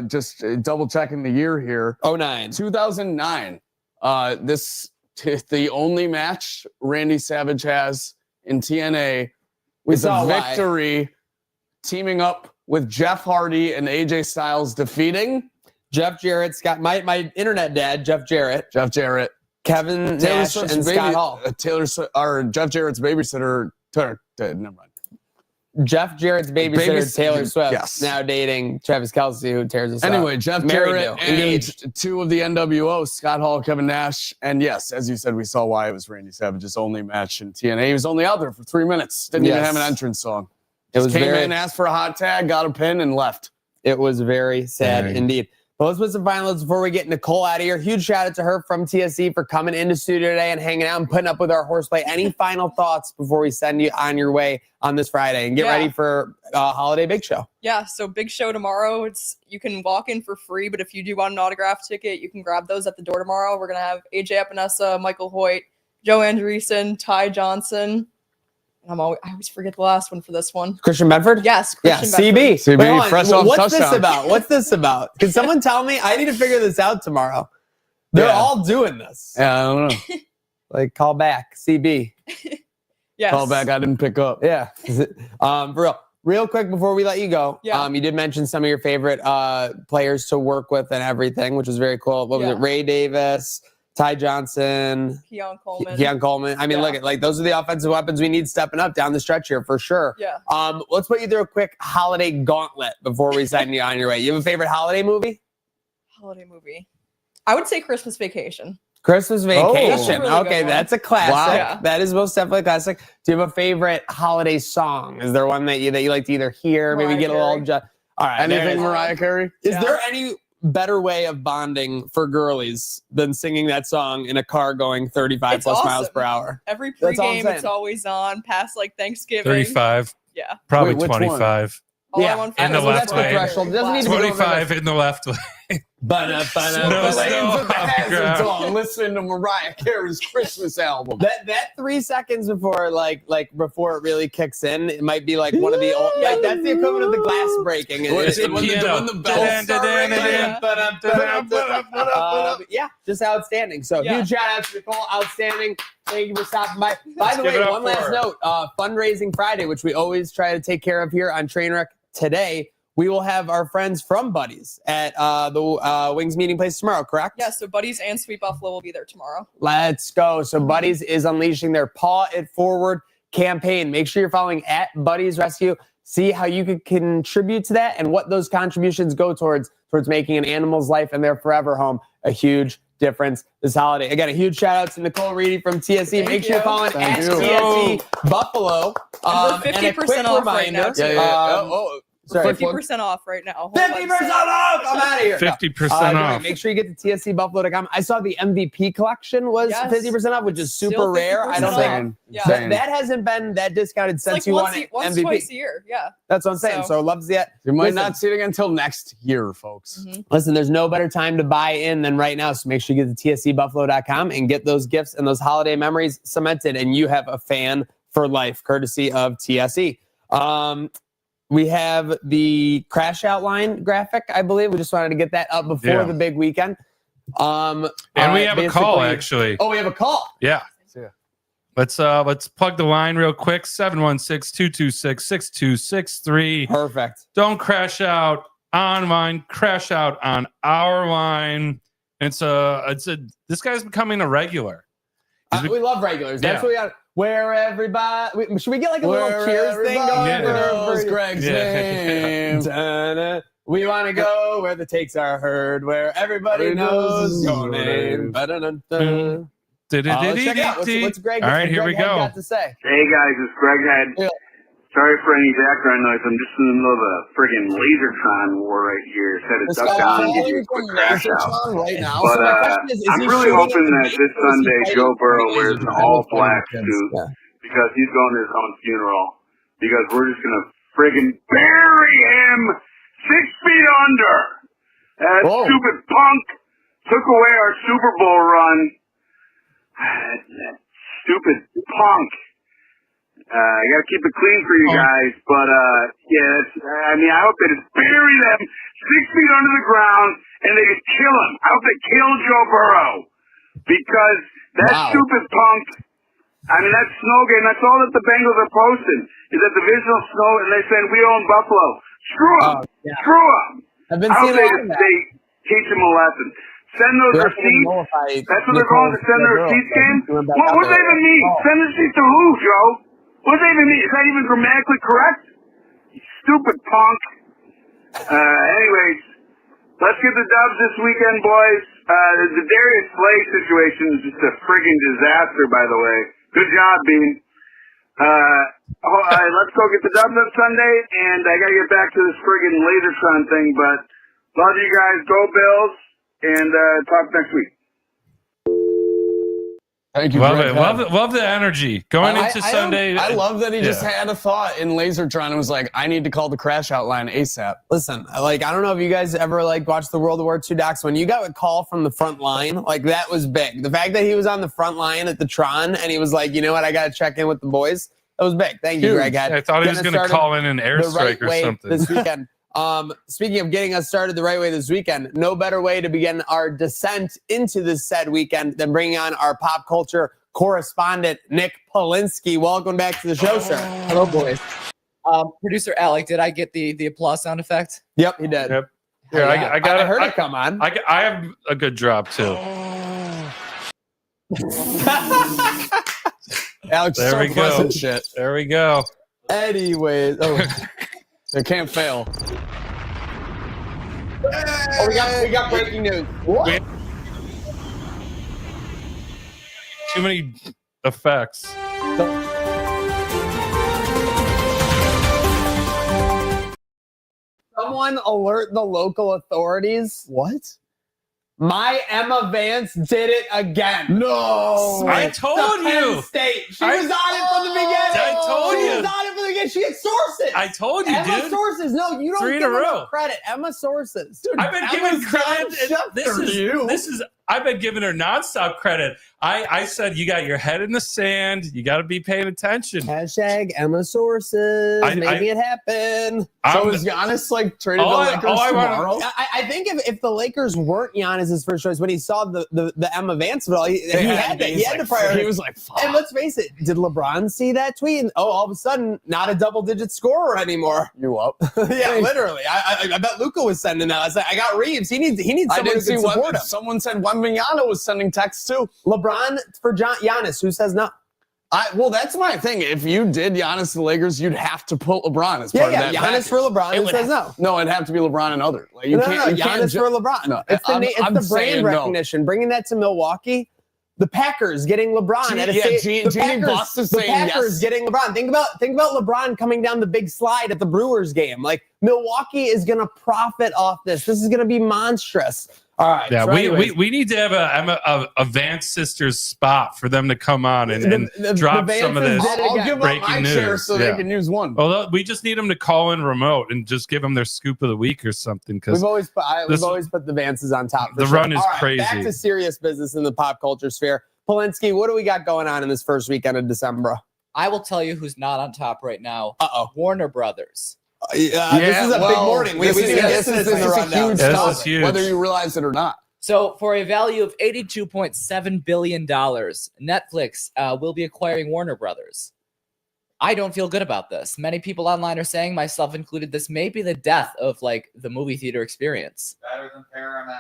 [SPEAKER 4] just double checking the year here.
[SPEAKER 1] 09.
[SPEAKER 4] 2009. This the only match Randy Savage has in TNA is a victory teaming up with Jeff Hardy and AJ Styles defeating
[SPEAKER 1] Jeff Jarrett, Scott, my internet dad, Jeff Jarrett, Kevin Nash, and Scott Hall.
[SPEAKER 4] Jeff Jarrett's babysitter. Never mind.
[SPEAKER 1] Jeff Jarrett's babysitter, Taylor Swift,
[SPEAKER 4] yes.
[SPEAKER 1] now dating Travis Kelce, who tears us up.
[SPEAKER 4] Anyway, Jeff
[SPEAKER 1] Married
[SPEAKER 4] Jarrett
[SPEAKER 1] to,
[SPEAKER 4] and
[SPEAKER 1] engaged.
[SPEAKER 4] 2 of the NWO, Scott Hall, Kevin Nash. And yes, as you said, we saw why it was Randy Savage's only match in TNA. He was only out there for 3 minutes. Didn't even have an entrance song. Just came in, asked for a hot tag, got a pin, and left.
[SPEAKER 1] It was very sad indeed. But let's put some final notes before we get Nicole out of here. Huge shout out to her from TSC for coming into studio today and hanging out and putting up with our horseplay. Any final thoughts before we send you on your way on this Friday and get ready for Holiday Big Show?
[SPEAKER 3] Yeah, so big show tomorrow. You can walk in for free, but if you do want an autograph ticket, you can grab those at the door tomorrow. We're gonna have AJ Epinesa, Michael Hoyt, Joe Andreessen, Ty Johnson. I always forget the last one for this one.
[SPEAKER 1] Christian Bedford?
[SPEAKER 3] Yes, Christian
[SPEAKER 1] CB.
[SPEAKER 4] CB,
[SPEAKER 1] Wait, hold on.
[SPEAKER 4] fresh off
[SPEAKER 1] What's
[SPEAKER 4] touchdown.
[SPEAKER 1] this about? What's this about? Can someone tell me? I need to figure this out tomorrow. They're all doing this.
[SPEAKER 4] Yeah, I don't know.
[SPEAKER 1] Like, call back, CB.
[SPEAKER 3] Yes.
[SPEAKER 4] Call back, I didn't pick up.
[SPEAKER 1] Yeah. For real quick before we let you go.
[SPEAKER 3] Yeah.
[SPEAKER 1] You did mention some of your favorite players to work with and everything, which was very cool. What was it? Ray Davis, Ty Johnson,
[SPEAKER 3] Keon Coleman.
[SPEAKER 1] Keon Coleman. I mean,
[SPEAKER 3] Yeah.
[SPEAKER 1] look at those are the offensive weapons we need stepping up down the stretch here for sure.
[SPEAKER 3] Yeah.
[SPEAKER 1] Let's put you through a quick holiday gauntlet before we send you on your way. You have a favorite holiday movie?
[SPEAKER 3] Holiday movie. I would say Christmas Vacation.
[SPEAKER 1] Christmas Vacation.
[SPEAKER 3] That's a really good
[SPEAKER 1] Okay,
[SPEAKER 3] one.
[SPEAKER 1] that's a classic.
[SPEAKER 4] Wow.
[SPEAKER 3] Yeah.
[SPEAKER 1] That is most definitely a classic. Do you have a favorite holiday song? Is there one that you like to either hear, maybe
[SPEAKER 3] Mariah
[SPEAKER 1] get a little?
[SPEAKER 3] Carey.
[SPEAKER 1] All right. there it
[SPEAKER 4] Anything
[SPEAKER 1] is.
[SPEAKER 4] Mariah Carey?
[SPEAKER 1] Is
[SPEAKER 3] Yeah.
[SPEAKER 1] there any better way of bonding for girlies than singing that song in a car going 35
[SPEAKER 3] It's
[SPEAKER 1] plus miles
[SPEAKER 3] awesome.
[SPEAKER 1] per hour?
[SPEAKER 3] Every
[SPEAKER 1] That's all I'm
[SPEAKER 3] pregame,
[SPEAKER 1] saying.
[SPEAKER 3] it's always on. Past like Thanksgiving.
[SPEAKER 5] 35,
[SPEAKER 3] Yeah.
[SPEAKER 5] probably
[SPEAKER 4] Wait, which one?
[SPEAKER 5] 25.
[SPEAKER 3] All I want for
[SPEAKER 5] in the
[SPEAKER 3] Christmas
[SPEAKER 5] left
[SPEAKER 3] is
[SPEAKER 5] lane.
[SPEAKER 3] Mariah
[SPEAKER 1] Threshold.
[SPEAKER 3] Carey.
[SPEAKER 1] Doesn't need to be
[SPEAKER 5] 25 in the left lane.
[SPEAKER 4] Snow,
[SPEAKER 5] ground.
[SPEAKER 4] on. Listen to Mariah Carey's Christmas album.
[SPEAKER 1] That 3 seconds before before it really kicks in, it might be like one of the old that's the equivalent of the glass breaking.
[SPEAKER 4] It's
[SPEAKER 1] It-
[SPEAKER 4] when the bells start ringing.
[SPEAKER 1] yeah, just outstanding. So
[SPEAKER 3] Yeah.
[SPEAKER 1] huge shout out to Nicole, outstanding. Thank you for stopping by. By the
[SPEAKER 5] give
[SPEAKER 1] way,
[SPEAKER 5] it up
[SPEAKER 1] one
[SPEAKER 5] for
[SPEAKER 1] last
[SPEAKER 5] her.
[SPEAKER 1] note: fundraising Friday, which we always try to take care of here on Trainwreck. Today, we will have our friends from Buddies at the Wings meeting place tomorrow. Correct?
[SPEAKER 3] Yeah, so Buddies and Sweet Buffalo will be there tomorrow.
[SPEAKER 1] Let's go. So Buddies is unleashing their Paw It Forward campaign. Make sure you're following at Buddies Rescue. See how you could contribute to that and what those contributions go towards making an animal's life and their forever home a huge difference this holiday. Again, a huge shout out to Nicole Reedy from TSE.
[SPEAKER 3] Thank
[SPEAKER 1] Make sure you're
[SPEAKER 3] you.
[SPEAKER 1] following
[SPEAKER 4] Thank
[SPEAKER 1] at
[SPEAKER 4] you.
[SPEAKER 1] TSE Buffalo.
[SPEAKER 3] And we're
[SPEAKER 1] And a
[SPEAKER 3] 50%
[SPEAKER 1] quick
[SPEAKER 3] off right now,
[SPEAKER 1] reminder.
[SPEAKER 3] too.
[SPEAKER 1] Sorry.
[SPEAKER 3] 50% off right now. Whole
[SPEAKER 1] 50%
[SPEAKER 3] website.
[SPEAKER 1] off! I'm out of here.
[SPEAKER 5] 50% off.
[SPEAKER 1] Make sure you get to tscbuffalo.com. I saw the MVP collection was
[SPEAKER 3] Yes.
[SPEAKER 1] 50% off, which is super
[SPEAKER 3] Still
[SPEAKER 1] rare. I don't
[SPEAKER 3] 50%
[SPEAKER 1] think
[SPEAKER 3] off. Yeah.
[SPEAKER 1] that hasn't been that discounted
[SPEAKER 3] It's
[SPEAKER 1] since
[SPEAKER 3] like
[SPEAKER 1] you won
[SPEAKER 3] once,
[SPEAKER 1] MVP.
[SPEAKER 3] twice a year. Yeah.
[SPEAKER 1] That's what I'm saying. So,
[SPEAKER 3] So-
[SPEAKER 1] love to see it.
[SPEAKER 4] You might
[SPEAKER 1] Listen.
[SPEAKER 4] not see it again until next year, folks.
[SPEAKER 1] Listen, there's no better time to buy in than right now. So make sure you get to tscbuffalo.com and get those gifts and those holiday memories cemented. And you have a fan for life, courtesy of TSE. We have the crash outline graphic, I believe. We just wanted to get that up before
[SPEAKER 5] Yeah.
[SPEAKER 1] the big weekend.
[SPEAKER 5] And we have a call,
[SPEAKER 1] basically-
[SPEAKER 5] actually.
[SPEAKER 1] Oh, we have a call.
[SPEAKER 5] Yeah.
[SPEAKER 4] Yeah.
[SPEAKER 5] Let's plug the line real quick. 716-226-6263.
[SPEAKER 1] Perfect.
[SPEAKER 5] Don't crash out online, crash out on our line. It's this guy's becoming a regular.
[SPEAKER 1] We love regulars. That's
[SPEAKER 5] Yeah.
[SPEAKER 1] what we got. Where everybody. Should we get like a little
[SPEAKER 4] Where
[SPEAKER 1] cheers thing going?
[SPEAKER 5] Yeah.
[SPEAKER 4] knows Greg's name.
[SPEAKER 1] Da-na. We want to go where the takes are heard, where everybody knows your name. Ba-da-dun-dun. Check it out. What's Greg?
[SPEAKER 5] All right,
[SPEAKER 1] what's
[SPEAKER 5] here we
[SPEAKER 1] Greg Head
[SPEAKER 5] go.
[SPEAKER 1] got to say?
[SPEAKER 6] Hey guys, it's Greg Head.
[SPEAKER 1] Yeah.
[SPEAKER 6] Sorry for any background noise. I'm just in the middle of a friggin' Lasertron war right here. Just had to
[SPEAKER 1] This
[SPEAKER 6] duck
[SPEAKER 1] guy
[SPEAKER 6] down and give
[SPEAKER 1] calling
[SPEAKER 6] you a quick
[SPEAKER 1] from
[SPEAKER 6] crash out.
[SPEAKER 1] Lasertron right now.
[SPEAKER 6] But
[SPEAKER 1] So my question is
[SPEAKER 6] I'm
[SPEAKER 1] he
[SPEAKER 6] really
[SPEAKER 1] shooting
[SPEAKER 6] hoping
[SPEAKER 1] at
[SPEAKER 6] that
[SPEAKER 1] the
[SPEAKER 6] this
[SPEAKER 1] kids, or is he
[SPEAKER 6] Sunday
[SPEAKER 1] fighting
[SPEAKER 6] Joe
[SPEAKER 1] for
[SPEAKER 6] Burrow
[SPEAKER 1] the
[SPEAKER 6] wears an
[SPEAKER 1] lasers?
[SPEAKER 6] all-black
[SPEAKER 1] Kids.
[SPEAKER 6] suit
[SPEAKER 1] Yeah.
[SPEAKER 6] because he's going to his own funeral. Because we're just gonna friggin' bury him 6 feet under. That
[SPEAKER 1] Whoa.
[SPEAKER 6] stupid punk took away our Super Bowl run. That stupid punk. I gotta keep it clean for you guys, but I hope they just bury them 6 feet under the ground and they just kill him. I hope they kill Joe Burrow because that
[SPEAKER 1] Wow.
[SPEAKER 6] stupid punk. That snow game. That's all that the Bengals are posting is that divisional snow, and they're saying we own Buffalo. Screw them.
[SPEAKER 1] Yeah.
[SPEAKER 6] Screw them.
[SPEAKER 1] I've been
[SPEAKER 6] I hope
[SPEAKER 1] seeing a
[SPEAKER 6] they,
[SPEAKER 1] lot of that.
[SPEAKER 6] they teach them a lesson. Send those
[SPEAKER 1] They're
[SPEAKER 6] receipts.
[SPEAKER 1] gonna nullify
[SPEAKER 6] That's what they're going to send the
[SPEAKER 1] Nicole
[SPEAKER 6] receipts,
[SPEAKER 1] Burrow.
[SPEAKER 6] Ken?
[SPEAKER 1] Doing back
[SPEAKER 6] What
[SPEAKER 1] out
[SPEAKER 6] does that
[SPEAKER 1] there.
[SPEAKER 6] even mean?
[SPEAKER 1] Oh.
[SPEAKER 6] Send the receipts to who, Joe? What does that even mean? Is that even grammatically correct? You stupid punk. Anyways, let's get the dubs this weekend, boys. The Darius Slay situation is just a frigging disaster, by the way. Good job, Bean. Let's go get the dubs on Sunday, and I gotta get back to this friggin' Lasertron thing, but love you guys. Go Bills, and talk next week.
[SPEAKER 4] Thank you,
[SPEAKER 5] Love
[SPEAKER 4] Greg
[SPEAKER 5] it.
[SPEAKER 4] Head.
[SPEAKER 5] Love the energy going into Sunday.
[SPEAKER 4] I love that he just
[SPEAKER 5] Yeah.
[SPEAKER 4] had a thought in Lasertron and was like, I need to call the crash out line ASAP.
[SPEAKER 1] Listen, I don't know if you guys ever watched the World War II docs. When you got a call from the front line, that was big. The fact that he was on the front line at the Tron and he was like, you know what, I got to check in with the boys. That was big. Thank you,
[SPEAKER 4] Huge.
[SPEAKER 1] Greg.
[SPEAKER 5] I thought he was going to call in an
[SPEAKER 1] the
[SPEAKER 5] airstrike
[SPEAKER 1] right
[SPEAKER 5] or
[SPEAKER 1] way
[SPEAKER 5] something.
[SPEAKER 1] this weekend. Speaking of getting us started the right way this weekend, no better way to begin our descent into this said weekend than bringing on our pop culture correspondent, Nick Polinsky. Welcome back to the show, sir.
[SPEAKER 7] Hello, boys. Producer Alec, did I get the applause sound effect?
[SPEAKER 1] Yep, he did.
[SPEAKER 5] Yep. Here, I got
[SPEAKER 1] I heard it come on.
[SPEAKER 5] I have a good drop too.
[SPEAKER 4] Alex,
[SPEAKER 5] There we go.
[SPEAKER 4] pleasant shit.
[SPEAKER 5] There we go.
[SPEAKER 1] Anyways,
[SPEAKER 4] They can't fail.
[SPEAKER 1] oh, we got breaking news. What?
[SPEAKER 5] Too many effects.
[SPEAKER 1] Someone alert the local authorities.
[SPEAKER 4] What?
[SPEAKER 1] My Emma Vance did it again.
[SPEAKER 4] No.
[SPEAKER 5] I
[SPEAKER 1] It's
[SPEAKER 5] told
[SPEAKER 1] the Penn
[SPEAKER 5] you.
[SPEAKER 1] State. She
[SPEAKER 5] I-
[SPEAKER 1] was on it from the beginning.
[SPEAKER 5] I told
[SPEAKER 1] she
[SPEAKER 5] you.
[SPEAKER 1] was on it from the beginning. She had sources.
[SPEAKER 5] I told you,
[SPEAKER 1] Emma
[SPEAKER 5] dude.
[SPEAKER 1] sources. No, you don't
[SPEAKER 5] 3 in
[SPEAKER 1] give
[SPEAKER 5] a row.
[SPEAKER 1] enough credit. Emma sources.
[SPEAKER 5] I've been giving
[SPEAKER 4] Emma's
[SPEAKER 5] credit.
[SPEAKER 4] John Schefter to you.
[SPEAKER 5] This is. I've been giving her nonstop credit. I said you got your head in the sand. You got to be paying attention.
[SPEAKER 1] Hashtag Emma sources. Maybe it happened.
[SPEAKER 4] So is Giannis like traded to
[SPEAKER 5] All I-
[SPEAKER 4] Lakers
[SPEAKER 5] all I wanna-
[SPEAKER 4] tomorrow?
[SPEAKER 1] I think if the Lakers weren't Giannis's first choice, when he saw the Emma Vance of it all, he had to prioritize.
[SPEAKER 4] He was like, fuck.
[SPEAKER 1] And let's face it, did LeBron see that tweet? And, all of a sudden, not a double-digit scorer anymore.
[SPEAKER 4] You up?
[SPEAKER 1] Yeah, literally. I bet Luka was sending that. I was like, I got Reeves. He needs
[SPEAKER 4] I
[SPEAKER 1] someone who
[SPEAKER 4] didn't see
[SPEAKER 1] can support
[SPEAKER 4] what
[SPEAKER 1] him.
[SPEAKER 4] someone said. Wembanyama was sending texts too.
[SPEAKER 1] LeBron for Giannis. Who says no?
[SPEAKER 4] Well, that's my thing. If you did Giannis to the Lakers, you'd have to put LeBron as part of that.
[SPEAKER 1] Giannis
[SPEAKER 4] package.
[SPEAKER 1] for LeBron.
[SPEAKER 4] It
[SPEAKER 1] Who
[SPEAKER 4] would
[SPEAKER 1] says
[SPEAKER 4] have-
[SPEAKER 1] no?
[SPEAKER 4] No, it'd have to be LeBron and other. Like, you
[SPEAKER 1] No,
[SPEAKER 4] can't. You can't
[SPEAKER 1] Giannis for LeBron.
[SPEAKER 4] No,
[SPEAKER 1] It's
[SPEAKER 4] I'm
[SPEAKER 1] the
[SPEAKER 4] saying
[SPEAKER 1] brand
[SPEAKER 4] no.
[SPEAKER 1] recognition. Bringing that to Milwaukee. The Packers getting LeBron at a
[SPEAKER 4] Jeannie Buss is saying
[SPEAKER 1] Packers
[SPEAKER 4] yes.
[SPEAKER 1] getting LeBron. Think about LeBron coming down the big slide at the Brewers game. Like Milwaukee is going to profit off this. This is going to be monstrous. All right.
[SPEAKER 5] Yeah,
[SPEAKER 1] so anyways,
[SPEAKER 5] we need to have a Vance sisters spot for them to come on and drop
[SPEAKER 1] the
[SPEAKER 5] some of
[SPEAKER 1] Vances
[SPEAKER 5] this
[SPEAKER 1] did it
[SPEAKER 4] I'll
[SPEAKER 1] again.
[SPEAKER 4] give up
[SPEAKER 5] breaking
[SPEAKER 4] my
[SPEAKER 5] news.
[SPEAKER 4] chair so
[SPEAKER 5] Yeah.
[SPEAKER 4] they can use one.
[SPEAKER 5] Although we just need them to call in remote and just give them their scoop of the week or something. Because
[SPEAKER 1] we've always put the Vances on top. For
[SPEAKER 5] the
[SPEAKER 1] sure.
[SPEAKER 5] run is
[SPEAKER 1] All right,
[SPEAKER 5] crazy.
[SPEAKER 1] Back to serious business in the pop culture sphere. Polinsky, what do we got going on in this first weekend of December?
[SPEAKER 7] I will tell you who's not on top right now. Warner Brothers.
[SPEAKER 1] This is a big morning. We didn't get this in the rundown.
[SPEAKER 4] huge
[SPEAKER 5] This is
[SPEAKER 4] topic,
[SPEAKER 5] huge.
[SPEAKER 4] whether you realize it or not.
[SPEAKER 7] So, for a value of $82.7 billion, Netflix will be acquiring Warner Brothers. I don't feel good about this. Many people online are saying, myself included, this may be the death of like the movie theater experience.
[SPEAKER 8] Better than Paramount.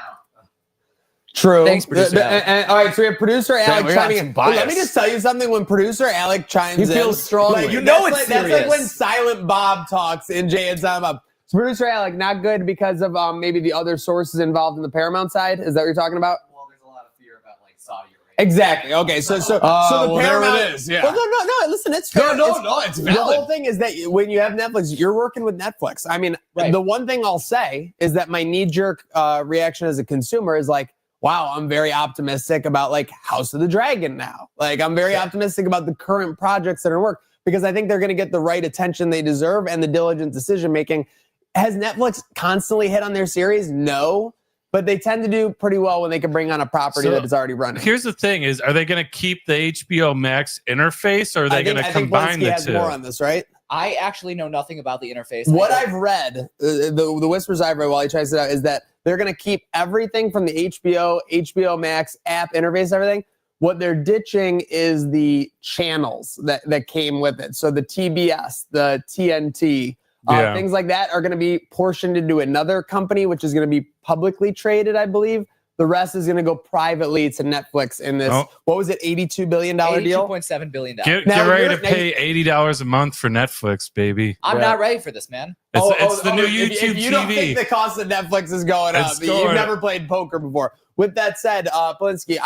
[SPEAKER 1] True.
[SPEAKER 7] Thanks, producer Alec.
[SPEAKER 1] All right, so we have producer Alec
[SPEAKER 4] we got
[SPEAKER 1] chiming
[SPEAKER 4] some
[SPEAKER 1] in.
[SPEAKER 4] bias.
[SPEAKER 1] Let me just tell you something. When producer Alec chimes
[SPEAKER 4] He
[SPEAKER 1] in,
[SPEAKER 4] feels strongly.
[SPEAKER 1] like,
[SPEAKER 7] You know
[SPEAKER 1] that's
[SPEAKER 7] it's
[SPEAKER 1] like, that's like when
[SPEAKER 7] serious.
[SPEAKER 1] Silent Bob talks in Jay and Silent Bob. So producer Alec, not good because of maybe the other sources involved in the Paramount side. Is that what you're talking about?
[SPEAKER 8] Well, there's a lot of fear about like Saudi Arabia.
[SPEAKER 1] Exactly. Okay. So the
[SPEAKER 4] well, there
[SPEAKER 1] Paramount
[SPEAKER 4] it is, yeah.
[SPEAKER 1] Well, no. Listen, it's fair.
[SPEAKER 4] No,
[SPEAKER 1] It's-
[SPEAKER 4] it's
[SPEAKER 1] The
[SPEAKER 4] valid.
[SPEAKER 1] whole thing is that when you have Netflix, you're working with Netflix. I mean,
[SPEAKER 7] Right.
[SPEAKER 1] the one thing I'll say is that my knee-jerk reaction as a consumer is like, wow, I'm very optimistic about like House of the Dragon now. Like, I'm very optimistic about the current projects that are in work because I think they're going to get the right attention they deserve and the diligent decision making. Has Netflix constantly hit on their series? No. But they tend to do pretty well when they can bring on a property
[SPEAKER 5] So,
[SPEAKER 1] that is already running.
[SPEAKER 5] here's the thing: are they going to keep the HBO Max interface, or are they going to combine
[SPEAKER 1] Blinsky
[SPEAKER 5] the
[SPEAKER 1] has
[SPEAKER 5] two?
[SPEAKER 1] more on this, right?
[SPEAKER 7] I actually know nothing about the interface.
[SPEAKER 1] What
[SPEAKER 7] I
[SPEAKER 1] I've read, the whispers I've read while he tries it out, is that they're going to keep everything from the HBO Max app interface, everything. What they're ditching is the channels that came with it. So the TBS, the TNT,
[SPEAKER 5] Yeah.
[SPEAKER 1] things like that are going to be portioned into another company, which is going to be publicly traded, I believe. The rest is going to go privately to Netflix in this,
[SPEAKER 5] Oh.
[SPEAKER 1] what was it, $82 billion deal?
[SPEAKER 7] $82.7 billion.
[SPEAKER 5] Get
[SPEAKER 1] Now
[SPEAKER 5] ready
[SPEAKER 1] you're-
[SPEAKER 5] to pay $80 a month for Netflix, baby.
[SPEAKER 7] I'm
[SPEAKER 1] Yeah.
[SPEAKER 7] not ready for this, man.
[SPEAKER 5] It's the new
[SPEAKER 1] if
[SPEAKER 5] YouTube
[SPEAKER 1] you don't
[SPEAKER 5] TV.
[SPEAKER 1] think the cost of Netflix is going up,
[SPEAKER 5] It's
[SPEAKER 1] you've
[SPEAKER 5] going
[SPEAKER 1] never
[SPEAKER 5] up.
[SPEAKER 1] played poker before. With that said, Polinsky,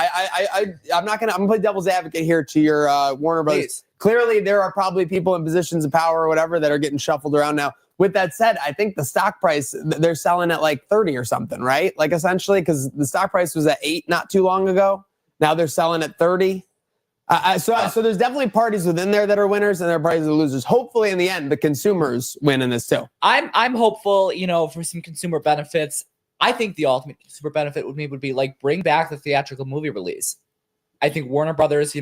[SPEAKER 1] I'm gonna play devil's advocate here to your Warner Brothers.
[SPEAKER 7] Please.
[SPEAKER 1] Clearly, there are probably people in positions of power or whatever that are getting shuffled around now. With that said, I think the stock price, they're selling at like 30 or something, right? Like essentially, because the stock price was at 8 not too long ago. Now they're selling at 30. So there's definitely parties within there that are winners and there are parties that are losers. Hopefully, in the end, the consumers win in this too.
[SPEAKER 7] I'm hopeful, for some consumer benefits. I think the ultimate consumer benefit would be like bring back the theatrical movie release. I think Warner Brothers,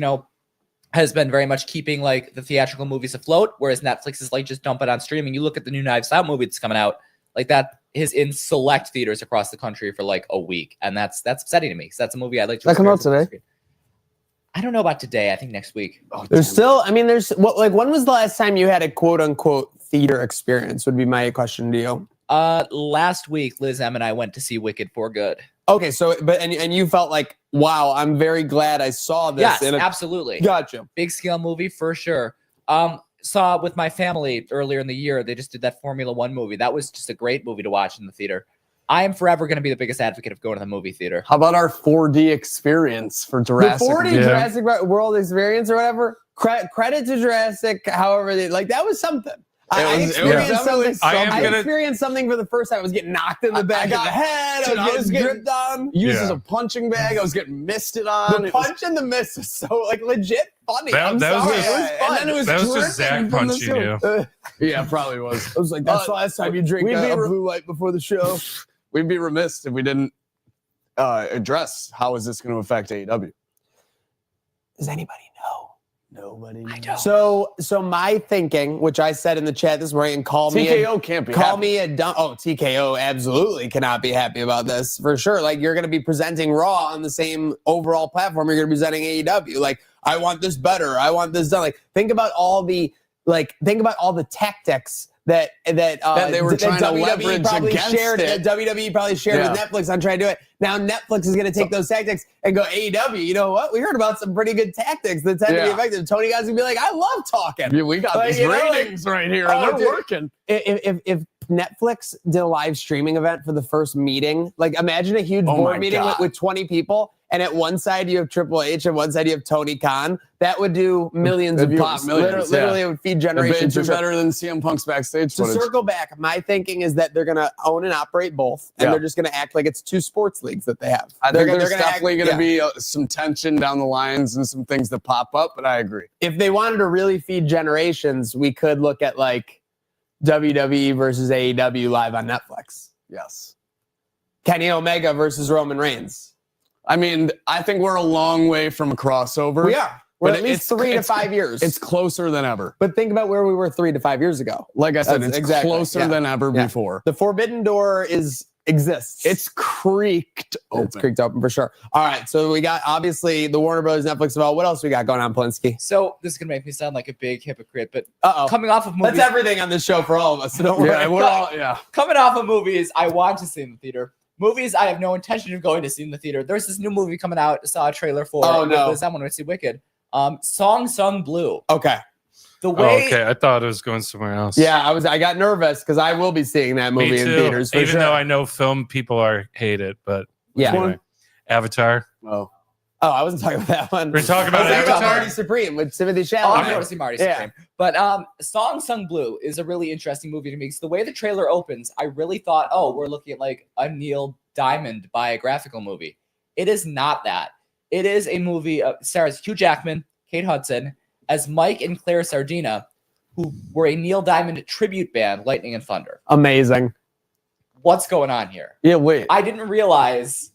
[SPEAKER 7] has been very much keeping like the theatrical movies afloat, whereas Netflix is like just dump it on streaming. You look at the new Knives Out movie that's coming out, like that is in select theaters across the country for like a week, and that's upsetting to me because that's a movie I'd like to.
[SPEAKER 1] That come out
[SPEAKER 7] experience on
[SPEAKER 1] today?
[SPEAKER 7] screen. I don't know about today. I think next week.
[SPEAKER 1] There's still, when was the last time you had a quote unquote theater experience? Would be my question to you.
[SPEAKER 7] Last week, Liz M and I went to see Wicked for Good.
[SPEAKER 1] Okay, so and you felt like, wow, I'm very glad I saw this.
[SPEAKER 7] Yes,
[SPEAKER 1] in a,
[SPEAKER 7] absolutely.
[SPEAKER 1] Gotcha.
[SPEAKER 7] Big scale movie for sure. Saw it with my family earlier in the year. They just did that Formula One movie. That was just a great movie to watch in the theater. I am forever going to be the biggest advocate of going to the movie theater.
[SPEAKER 4] How about our 4D experience for Jurassic?
[SPEAKER 1] The 4D Jurassic World experience or whatever. Credit to Jurassic. However, that was something. I experienced something for the first time. I was getting knocked in the back of the head. I was getting dripped on.
[SPEAKER 4] Used as a punching bag. I was getting misted on.
[SPEAKER 1] The punch and the miss was so like legit funny.
[SPEAKER 5] That was just,
[SPEAKER 1] it was fun.
[SPEAKER 5] and then it was just Zach punching you.
[SPEAKER 4] Yeah, probably was.
[SPEAKER 1] I was like, that's the last time you drink a blue light before the show.
[SPEAKER 4] We'd be remiss if we didn't address how is this going to affect AEW.
[SPEAKER 1] Does anybody know?
[SPEAKER 4] Nobody knows.
[SPEAKER 7] I don't.
[SPEAKER 1] So my thinking, which I said in the chat this morning, and
[SPEAKER 4] TKO can't be
[SPEAKER 1] call
[SPEAKER 4] happy.
[SPEAKER 1] me a dumb. Oh, TKO absolutely cannot be happy about this for sure. Like you're going to be presenting Raw on the same overall platform you're going to be presenting AEW. Like I want this better. I want this done. Like think about all the tactics that
[SPEAKER 4] they were trying to leverage
[SPEAKER 1] probably
[SPEAKER 4] against
[SPEAKER 1] shared
[SPEAKER 4] it.
[SPEAKER 1] that WWE probably shared with Netflix on trying to do it. Now Netflix is going to take those tactics and go, AEW, you know what? We heard about some pretty good tactics that tend to be effective. Tony Khan's going to be like, I love talking.
[SPEAKER 4] Yeah, we got these ratings right here, and they're working.
[SPEAKER 1] If Netflix did a live streaming event for the first meeting, like imagine a huge board meeting with 20 people, and at one side you have Triple H, and one side you have Tony Khan. That would do millions of views. Literally, it would feed generations.
[SPEAKER 4] It's better than CM Punk's backstage footage.
[SPEAKER 1] To circle back, my thinking is that they're going to own and operate both, and they're just going to act like it's two sports leagues that they have.
[SPEAKER 4] I think there's definitely going to be some tension down the lines and some things that pop up, but I agree.
[SPEAKER 1] If they wanted to really feed generations, we could look at like WWE versus AEW live on Netflix.
[SPEAKER 4] Yes.
[SPEAKER 1] Kenny Omega versus Roman Reigns.
[SPEAKER 4] I mean, I think we're a long way from a crossover.
[SPEAKER 1] We are. We're at least 3 to 5 years.
[SPEAKER 4] It's closer than ever.
[SPEAKER 1] But think about where we were 3 to 5 years ago.
[SPEAKER 4] Like I said, it's closer than ever before.
[SPEAKER 1] The Forbidden Door exists.
[SPEAKER 4] It's creaked open.
[SPEAKER 1] It's creaked open for sure. All right, so we got obviously the Warner Brothers Netflix about. What else we got going on, Polinsky?
[SPEAKER 7] So this is gonna make me sound like a big hypocrite, but
[SPEAKER 1] Uh-oh.
[SPEAKER 7] coming off of movies,
[SPEAKER 1] That's everything on this show for all of us. So don't worry.
[SPEAKER 4] Yeah, we're all
[SPEAKER 7] coming off of movies I want to see in the theater. Movies I have no intention of going to see in the theater. There's this new movie coming out. I saw a trailer for.
[SPEAKER 1] Oh no!
[SPEAKER 7] I want to see Wicked. Song Sung Blue.
[SPEAKER 1] Okay.
[SPEAKER 7] The way.
[SPEAKER 5] Okay, I thought it was going somewhere else.
[SPEAKER 1] Yeah, I got nervous because I will be seeing that movie in theaters. For
[SPEAKER 5] Even though I know film people hate it, but anyway. Avatar.
[SPEAKER 1] Oh, I wasn't talking about that one.
[SPEAKER 5] We're talking about
[SPEAKER 1] Avatar.
[SPEAKER 5] Avatar.
[SPEAKER 1] Marty Supreme with Timothy Chalamet.
[SPEAKER 7] Oh, I'm going to see Marty Supreme. But Song Sung Blue is a really interesting movie to me. Because the way the trailer opens, I really thought, we're looking at like a Neil Diamond biographical movie. It is not that. It is a movie. Stars Hugh Jackman, Kate Hudson, as Mike and Claire Sardina, who were a Neil Diamond tribute band, Lightning and Thunder.
[SPEAKER 1] Amazing.
[SPEAKER 7] What's going on here?
[SPEAKER 4] Yeah, wait.
[SPEAKER 7] I didn't realize.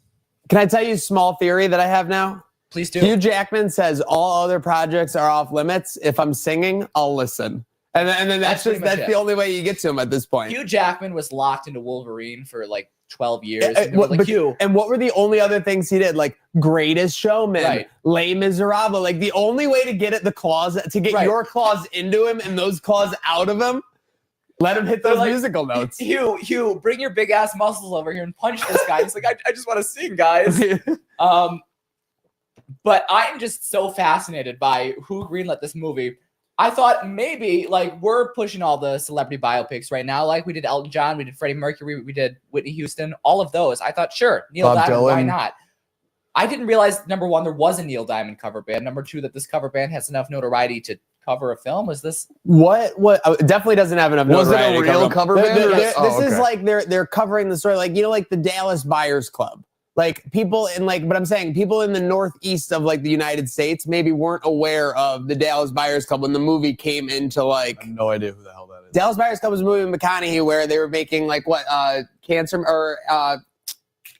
[SPEAKER 1] Can I tell you a small theory that I have now?
[SPEAKER 7] Please do.
[SPEAKER 1] Hugh Jackman says all other projects are off limits. If I'm singing, I'll listen. And then that's the only way you get to him at this point.
[SPEAKER 7] Hugh Jackman was locked into Wolverine for like 12 years.
[SPEAKER 1] And what were the only other things he did? Like Greatest Showman, Les Miserables. Like the only way to get at the claws, to get your claws into him and those claws out of him, let him hit those musical notes.
[SPEAKER 7] Hugh, bring your big ass muscles over here and punch this guy. He's like, I just want to sing, guys. But I'm just so fascinated by who greenlit this movie. I thought maybe like we're pushing all the celebrity biopics right now. Like we did Elton John, we did Freddie Mercury, we did Whitney Houston, all of those. I thought, sure, Neil Diamond, why not? I didn't realize, number one, there was a Neil Diamond cover band. Number two, that this cover band has enough notoriety to cover a film. Was this
[SPEAKER 1] what? It definitely doesn't have enough notoriety.
[SPEAKER 4] Was it a real cover band?
[SPEAKER 1] This is like they're covering the story, like like the Dallas Buyers Club. Like people in but I'm saying people in the northeast of like the United States maybe weren't aware of the Dallas Buyers Club when the movie came into like.
[SPEAKER 4] I have no idea who the hell that is.
[SPEAKER 1] Dallas Buyers Club was a movie with McConaughey where they were making like cancer or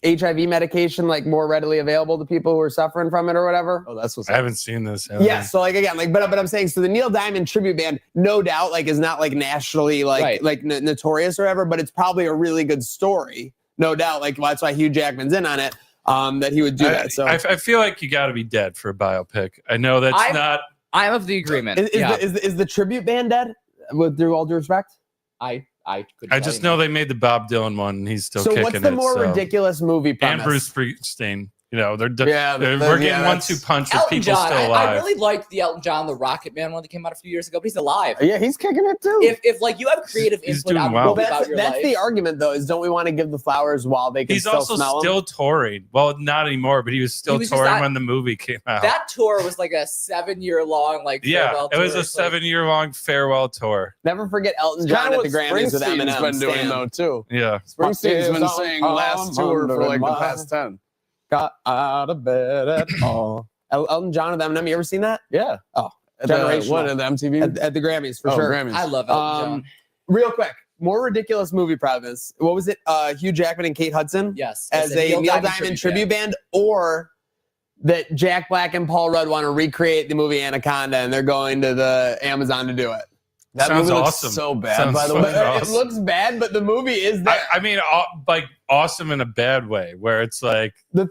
[SPEAKER 1] HIV medication like more readily available to people who are suffering from it or whatever.
[SPEAKER 4] Oh, that's what's.
[SPEAKER 5] I haven't seen this.
[SPEAKER 1] Yeah, so like again, like but I'm saying so the Neil Diamond tribute band, no doubt, like is not like nationally like notorious or whatever, but it's probably a really good story. No doubt, like that's why Hugh Jackman's in on it. That he would do that. So
[SPEAKER 5] I feel like you got to be dead for a biopic. I know that's not.
[SPEAKER 7] I'm of the agreement.
[SPEAKER 1] Is the tribute band dead? With all due respect,
[SPEAKER 7] I I couldn't.
[SPEAKER 5] I
[SPEAKER 7] tell
[SPEAKER 5] just
[SPEAKER 7] you.
[SPEAKER 5] know they made the Bob Dylan one, and he's still
[SPEAKER 1] So
[SPEAKER 5] kicking
[SPEAKER 1] what's the
[SPEAKER 5] it.
[SPEAKER 1] more
[SPEAKER 5] so.
[SPEAKER 1] ridiculous movie premise?
[SPEAKER 5] And Bruce Springsteen. You know, they're
[SPEAKER 4] Yeah,
[SPEAKER 5] we're getting
[SPEAKER 4] that's-
[SPEAKER 5] 1-2 punch with
[SPEAKER 7] Elton
[SPEAKER 5] people
[SPEAKER 7] John.
[SPEAKER 5] still alive.
[SPEAKER 7] I really liked the Elton John, the Rocket Man one that came out a few years ago, but he's alive.
[SPEAKER 4] Yeah, he's kicking it too.
[SPEAKER 7] If like you have creative
[SPEAKER 5] He's
[SPEAKER 7] input
[SPEAKER 5] doing
[SPEAKER 7] on
[SPEAKER 5] well.
[SPEAKER 7] movie about your
[SPEAKER 1] That's
[SPEAKER 7] life,
[SPEAKER 1] the argument, though, is don't we want to give the flowers while they can
[SPEAKER 5] He's
[SPEAKER 1] still
[SPEAKER 5] also
[SPEAKER 1] smell
[SPEAKER 5] still
[SPEAKER 1] them?
[SPEAKER 5] touring. Well, not anymore, but he was still
[SPEAKER 7] He was just
[SPEAKER 5] touring
[SPEAKER 7] not-
[SPEAKER 5] when the movie came out.
[SPEAKER 7] that tour was like a 7-year long like
[SPEAKER 5] Yeah,
[SPEAKER 7] farewell
[SPEAKER 5] it was
[SPEAKER 7] tour.
[SPEAKER 5] a
[SPEAKER 7] It's like-
[SPEAKER 5] 7-year-long farewell tour.
[SPEAKER 1] Never forget Elton
[SPEAKER 4] It's
[SPEAKER 1] John
[SPEAKER 4] kind
[SPEAKER 1] at
[SPEAKER 4] of
[SPEAKER 1] the
[SPEAKER 4] what
[SPEAKER 1] Grammys with
[SPEAKER 4] Springsteen's
[SPEAKER 1] Eminem.
[SPEAKER 4] been doing
[SPEAKER 1] Stan.
[SPEAKER 4] though too.
[SPEAKER 5] Yeah.
[SPEAKER 4] Springsteen's been
[SPEAKER 1] Is
[SPEAKER 4] saying
[SPEAKER 1] on-
[SPEAKER 4] last tour for like the
[SPEAKER 1] wondering
[SPEAKER 4] past 10.
[SPEAKER 1] Got out of bed at all. Elton John with Eminem. You ever seen that?
[SPEAKER 4] Yeah.
[SPEAKER 1] Oh,
[SPEAKER 4] At the,
[SPEAKER 1] generational.
[SPEAKER 4] what, at the MTV?
[SPEAKER 1] At the Grammys, for
[SPEAKER 4] Oh,
[SPEAKER 1] sure.
[SPEAKER 4] Grammys.
[SPEAKER 7] I love Elton John.
[SPEAKER 1] Real quick, more ridiculous movie premise. What was it? Hugh Jackman and Kate Hudson
[SPEAKER 7] Yes,
[SPEAKER 1] as a Neil Diamond tribute band, or that Jack Black and Paul Rudd want to recreate the movie Anaconda and they're going to the Amazon to do it.
[SPEAKER 4] That
[SPEAKER 5] Sounds
[SPEAKER 4] movie looks
[SPEAKER 5] awesome.
[SPEAKER 4] so bad,
[SPEAKER 5] Sounds
[SPEAKER 4] by the
[SPEAKER 5] fun.
[SPEAKER 4] way.
[SPEAKER 5] Awesome.
[SPEAKER 1] It looks bad, but the movie is there.
[SPEAKER 5] I mean, like awesome in a bad way, where it's like,
[SPEAKER 1] The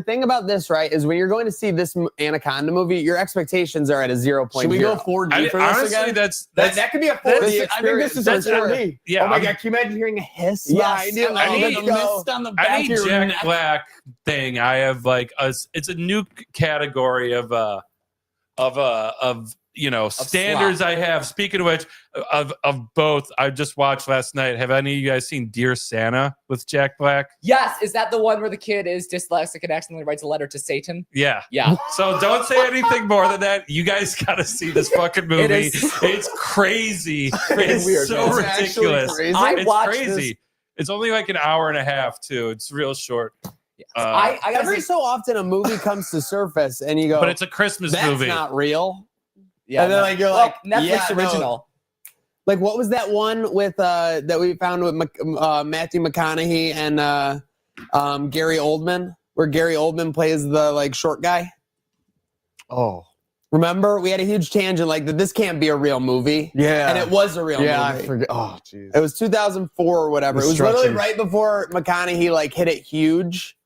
[SPEAKER 1] thing about this, right, is when you're going to see this Anaconda movie, your expectations are at a 0.0.
[SPEAKER 4] Should we go 4D for this
[SPEAKER 5] honestly,
[SPEAKER 4] again?
[SPEAKER 5] that's
[SPEAKER 1] That could be a 4D
[SPEAKER 4] I think this is
[SPEAKER 1] experience.
[SPEAKER 4] our
[SPEAKER 1] for sure.
[SPEAKER 4] 4D.
[SPEAKER 5] yeah.
[SPEAKER 1] Oh my
[SPEAKER 5] I'm-
[SPEAKER 1] God, can you imagine hearing a hiss?
[SPEAKER 4] Yeah,
[SPEAKER 1] Yes.
[SPEAKER 4] I do.
[SPEAKER 5] I
[SPEAKER 4] Oh,
[SPEAKER 5] need-
[SPEAKER 4] the mist on the back
[SPEAKER 5] I
[SPEAKER 4] of
[SPEAKER 5] need
[SPEAKER 4] your
[SPEAKER 5] Jack
[SPEAKER 4] neck.
[SPEAKER 5] Black thing. I have like it's a new category of you know standards
[SPEAKER 7] slop.
[SPEAKER 5] I have. Speaking of which, of both, I just watched last night. Have any of you guys seen Dear Santa with Jack Black?
[SPEAKER 7] Yes, is that the one where the kid is dyslexic and accidentally writes a letter to Satan?
[SPEAKER 5] Yeah.
[SPEAKER 7] Yeah.
[SPEAKER 5] So don't say anything more than that. You guys got to see this fucking movie.
[SPEAKER 7] is-
[SPEAKER 5] It's crazy. It's
[SPEAKER 7] weird,
[SPEAKER 5] so
[SPEAKER 7] man.
[SPEAKER 4] It's actually
[SPEAKER 5] ridiculous.
[SPEAKER 4] crazy.
[SPEAKER 7] I
[SPEAKER 5] It's
[SPEAKER 7] watched
[SPEAKER 5] crazy. It's only like an hour and a half too. It's real short.
[SPEAKER 7] I gotta
[SPEAKER 1] Every
[SPEAKER 7] say,
[SPEAKER 1] so often a movie comes to surface and you go,
[SPEAKER 5] but it's a Christmas
[SPEAKER 1] that's
[SPEAKER 5] movie.
[SPEAKER 1] not real.
[SPEAKER 7] yeah,
[SPEAKER 1] and then,
[SPEAKER 7] no.
[SPEAKER 1] like, you're
[SPEAKER 7] Well,
[SPEAKER 1] like,
[SPEAKER 7] Netflix
[SPEAKER 1] yeah, no.
[SPEAKER 7] original.
[SPEAKER 1] Like, what was that one with that we found with Matthew McConaughey and Gary Oldman, where Gary Oldman plays the like short guy?
[SPEAKER 4] Oh.
[SPEAKER 1] Remember, we had a huge tangent like that. This can't be a real movie,
[SPEAKER 4] Yeah.
[SPEAKER 1] and it was a real
[SPEAKER 4] yeah,
[SPEAKER 1] movie.
[SPEAKER 4] I forget. Oh, jeez.
[SPEAKER 1] It was 2004 or whatever.
[SPEAKER 4] The
[SPEAKER 1] It was literally
[SPEAKER 4] stretching.
[SPEAKER 1] right before McConaughey like hit it huge.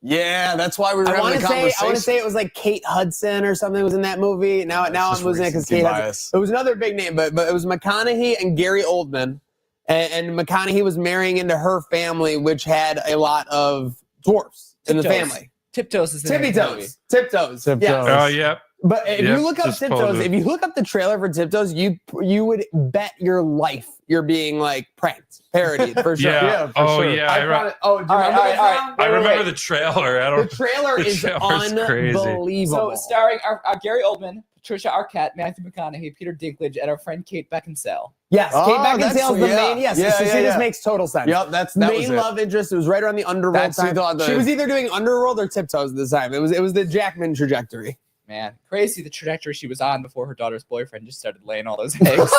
[SPEAKER 4] Yeah, that's why we were
[SPEAKER 1] I
[SPEAKER 4] having
[SPEAKER 1] want
[SPEAKER 4] the
[SPEAKER 1] to
[SPEAKER 4] conversation.
[SPEAKER 1] say it was like Kate Hudson or something was in that movie. Now I'm losing it because Kate Hudson.
[SPEAKER 4] bias.
[SPEAKER 1] It was another big name, but it was McConaughey and Gary Oldman, and McConaughey was marrying into her family, which had a lot of dwarfs in the
[SPEAKER 7] Tiptoes.
[SPEAKER 1] family.
[SPEAKER 7] Tiptoes is the name
[SPEAKER 1] Tippy
[SPEAKER 7] of the movie.
[SPEAKER 1] toes, tiptoes.
[SPEAKER 4] Tiptoes.
[SPEAKER 1] Yes.
[SPEAKER 5] Oh yeah.
[SPEAKER 1] But if
[SPEAKER 5] Yep,
[SPEAKER 1] you look up
[SPEAKER 5] just pulled
[SPEAKER 1] Tiptoes,
[SPEAKER 5] it.
[SPEAKER 1] if you look up the trailer for Tiptoes, you would bet your life you're being like pranked, parodied for sure.
[SPEAKER 5] Yeah.
[SPEAKER 4] Yeah, for
[SPEAKER 5] Oh
[SPEAKER 4] sure.
[SPEAKER 5] yeah.
[SPEAKER 1] I
[SPEAKER 5] I,
[SPEAKER 1] found it. Oh, do you
[SPEAKER 7] All right,
[SPEAKER 1] remember this
[SPEAKER 7] all right,
[SPEAKER 1] now?
[SPEAKER 5] I
[SPEAKER 7] wait,
[SPEAKER 5] remember
[SPEAKER 7] wait.
[SPEAKER 5] the trailer. I
[SPEAKER 1] The
[SPEAKER 5] don't.
[SPEAKER 1] trailer
[SPEAKER 5] The
[SPEAKER 1] is
[SPEAKER 5] trailer's crazy.
[SPEAKER 1] unbelievable.
[SPEAKER 7] So starring our Gary Oldman, Patricia Arquette, Matthew McConaughey, Peter Dinklage, and our friend Kate Beckinsale.
[SPEAKER 1] Yes,
[SPEAKER 4] Oh,
[SPEAKER 1] Kate
[SPEAKER 4] that's-
[SPEAKER 1] Beckinsale is the
[SPEAKER 4] yeah.
[SPEAKER 1] main. Yes,
[SPEAKER 4] Yeah,
[SPEAKER 1] so
[SPEAKER 4] yeah,
[SPEAKER 1] see, this
[SPEAKER 4] yeah.
[SPEAKER 1] makes total sense.
[SPEAKER 4] Yep, that was
[SPEAKER 1] Main
[SPEAKER 4] it.
[SPEAKER 1] love interest. It was right around the Underworld
[SPEAKER 4] That's who
[SPEAKER 1] time.
[SPEAKER 4] thought the-
[SPEAKER 1] She was either doing Underworld or Tiptoes at the time. It was the Jackman trajectory.
[SPEAKER 7] Man, crazy the trajectory she was on before her daughter's boyfriend just started laying all those eggs.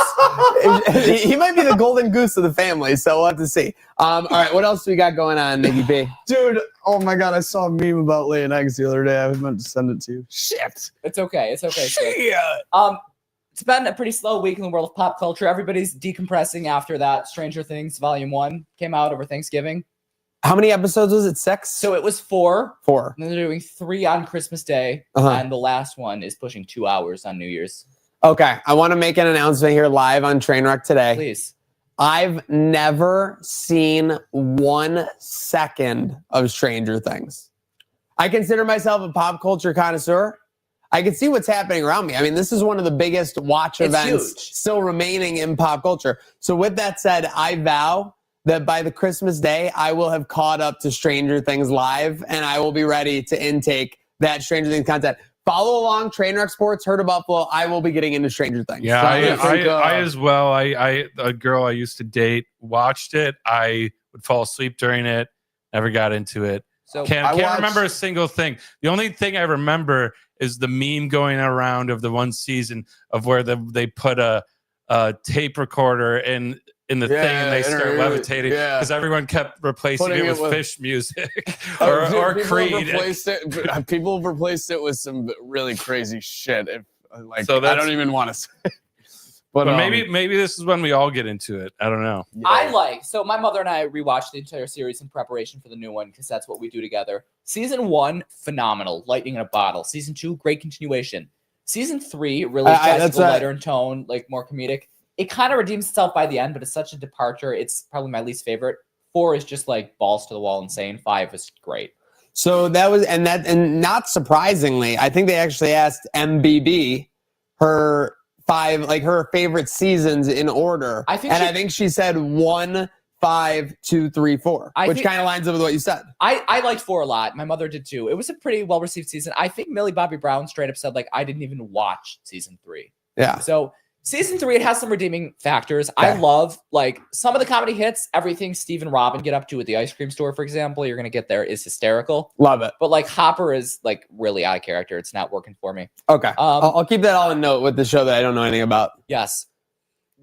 [SPEAKER 1] He might be the golden goose of the family, so we'll have to see. All right, what else do we got going on, Nikki P?
[SPEAKER 4] Dude, oh my God, I saw a meme about laying eggs the other day. I meant to send it to you. Shit.
[SPEAKER 7] It's okay. It's okay. Slick.
[SPEAKER 4] Shit.
[SPEAKER 7] It's been a pretty slow week in the world of pop culture. Everybody's decompressing after that. Stranger Things Volume 1 came out over Thanksgiving.
[SPEAKER 1] How many episodes was it? 6?
[SPEAKER 7] So it was 4.
[SPEAKER 1] 4.
[SPEAKER 7] And then they're doing 3 on Christmas Day.
[SPEAKER 1] Uh-huh.
[SPEAKER 7] And the last one is pushing 2 hours on New Year's.
[SPEAKER 1] Okay, I want to make an announcement here live on Trainwreck today.
[SPEAKER 7] Please.
[SPEAKER 1] I've never seen 1 second of Stranger Things. I consider myself a pop culture connoisseur. I can see what's happening around me. I mean, this is one of the biggest watch
[SPEAKER 7] It's
[SPEAKER 1] events
[SPEAKER 7] huge.
[SPEAKER 1] still remaining in pop culture. So with that said, I vow that by the Christmas day, I will have caught up to Stranger Things live, and I will be ready to intake that Stranger Things content. Follow along, Trainwreck Sports, Heard of Buffalo. I will be getting into Stranger Things.
[SPEAKER 5] Yeah,
[SPEAKER 1] So
[SPEAKER 5] I
[SPEAKER 1] think,
[SPEAKER 5] as well. I a girl I used to date watched it. I would fall asleep during it. Never got into it.
[SPEAKER 7] So
[SPEAKER 5] Can't
[SPEAKER 4] watched-
[SPEAKER 5] remember a single thing. The only thing I remember is the meme going around of the one season of where they put a tape recorder in the thing and they start levitating
[SPEAKER 4] yeah.
[SPEAKER 5] because everyone kept replacing
[SPEAKER 4] Putting
[SPEAKER 5] it
[SPEAKER 4] it
[SPEAKER 5] with
[SPEAKER 4] with-
[SPEAKER 5] fish music
[SPEAKER 4] Oh,
[SPEAKER 5] or
[SPEAKER 4] dude, people have
[SPEAKER 5] Creed.
[SPEAKER 4] replaced it- people have replaced it with some really crazy shit. If, like,
[SPEAKER 5] So
[SPEAKER 4] I
[SPEAKER 5] that's-
[SPEAKER 4] don't even want to say.
[SPEAKER 5] But maybe this is when we all get into it. I don't know.
[SPEAKER 7] So my mother and I rewatched the entire series in preparation for the new one because that's what we do together. Season 1, phenomenal, lightning in a bottle. Season 2, great continuation. Season 3 really tries to
[SPEAKER 1] that's
[SPEAKER 7] go
[SPEAKER 1] a-
[SPEAKER 7] lighter in tone, like more comedic. it kind of redeems itself by the end, but it's such a departure. It's probably my least favorite. 4 is just like balls to the wall insane. 5 is great.
[SPEAKER 1] So that was, and not surprisingly, I think they actually asked MBB her 5, like her favorite seasons in order. I think she said 1, 5, 2, 3, 4, which kind of lines up with what you said.
[SPEAKER 7] I liked 4 a lot. My mother did too. It was a pretty well-received season. I think Millie Bobby Brown straight up said, like, I didn't even watch season 3.
[SPEAKER 1] Yeah.
[SPEAKER 7] So season 3, it has some redeeming factors. Okay. I love, like, some of the comedy hits. Everything Steve and Robin get up to at the ice cream store, for example, you're going to get there is hysterical.
[SPEAKER 1] Love it.
[SPEAKER 7] But, like, Hopper is, like, really out of character. It's not working for me.
[SPEAKER 1] Okay. I'll keep that all in note with the show that I don't know anything about.
[SPEAKER 7] Yes.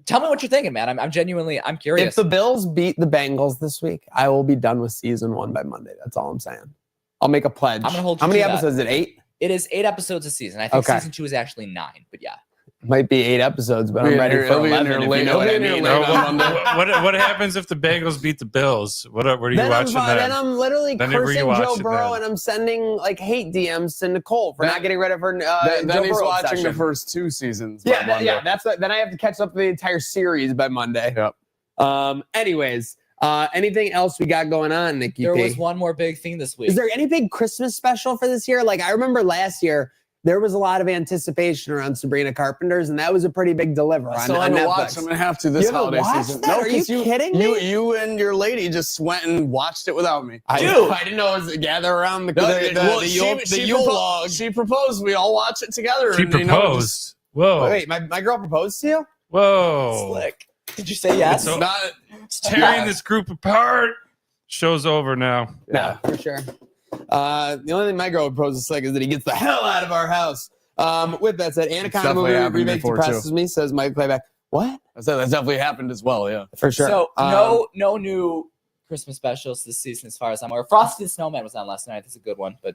[SPEAKER 7] Tell me what you're thinking, man. I'm genuinely curious.
[SPEAKER 1] If the Bills beat the Bengals this week, I will be done with season 1 by Monday. That's all I'm saying. I'll make a pledge.
[SPEAKER 7] I'm going to hold you
[SPEAKER 1] How many
[SPEAKER 7] to that.
[SPEAKER 1] episodes is it? 8?
[SPEAKER 7] It is 8 episodes a season. I think season 2 is actually 9, but yeah.
[SPEAKER 1] Might be 8 episodes, but I'm ready for 11. If you know what I mean.
[SPEAKER 5] What happens if the Bengals beat the Bills? What are you watching then?
[SPEAKER 1] Then I'm literally cursing Joe Burrow, and I'm sending like hate DMs to Nicole for not getting rid of her.
[SPEAKER 4] Then he's watching the first 2 seasons.
[SPEAKER 1] Yeah, then I have to catch up the entire series by Monday.
[SPEAKER 4] Yep.
[SPEAKER 1] Anyways, anything else we got going on, Nikki?
[SPEAKER 7] There was one more big thing this week.
[SPEAKER 1] Is there any big Christmas special for this year? Like I remember last year, there was a lot of anticipation around Sabrina Carpenter's, and that was a pretty big deliver on Netflix.
[SPEAKER 4] I'm gonna have to this holiday season.
[SPEAKER 1] No, are you kidding me?
[SPEAKER 4] You and your lady just went and watched it without me.
[SPEAKER 1] I didn't know it was gather around the Yule log.
[SPEAKER 4] She proposed. We all watch it together.
[SPEAKER 5] She proposed. Whoa!
[SPEAKER 1] Wait, my girl proposed to you?
[SPEAKER 5] Whoa!
[SPEAKER 7] Slick. Did you say yes?
[SPEAKER 5] It's tearing this group apart. Show's over now.
[SPEAKER 1] Yeah, for sure. The only thing my girl would propose to Slick is that he gets the hell out of our house. With that said, Anaconda movie remake depresses me, says Mike Clayback. What?
[SPEAKER 4] I said that's definitely happened as well, yeah.
[SPEAKER 1] For sure.
[SPEAKER 7] So no new Christmas specials this season as far as I'm aware. Frosty the Snowman was on last night. That's a good one, but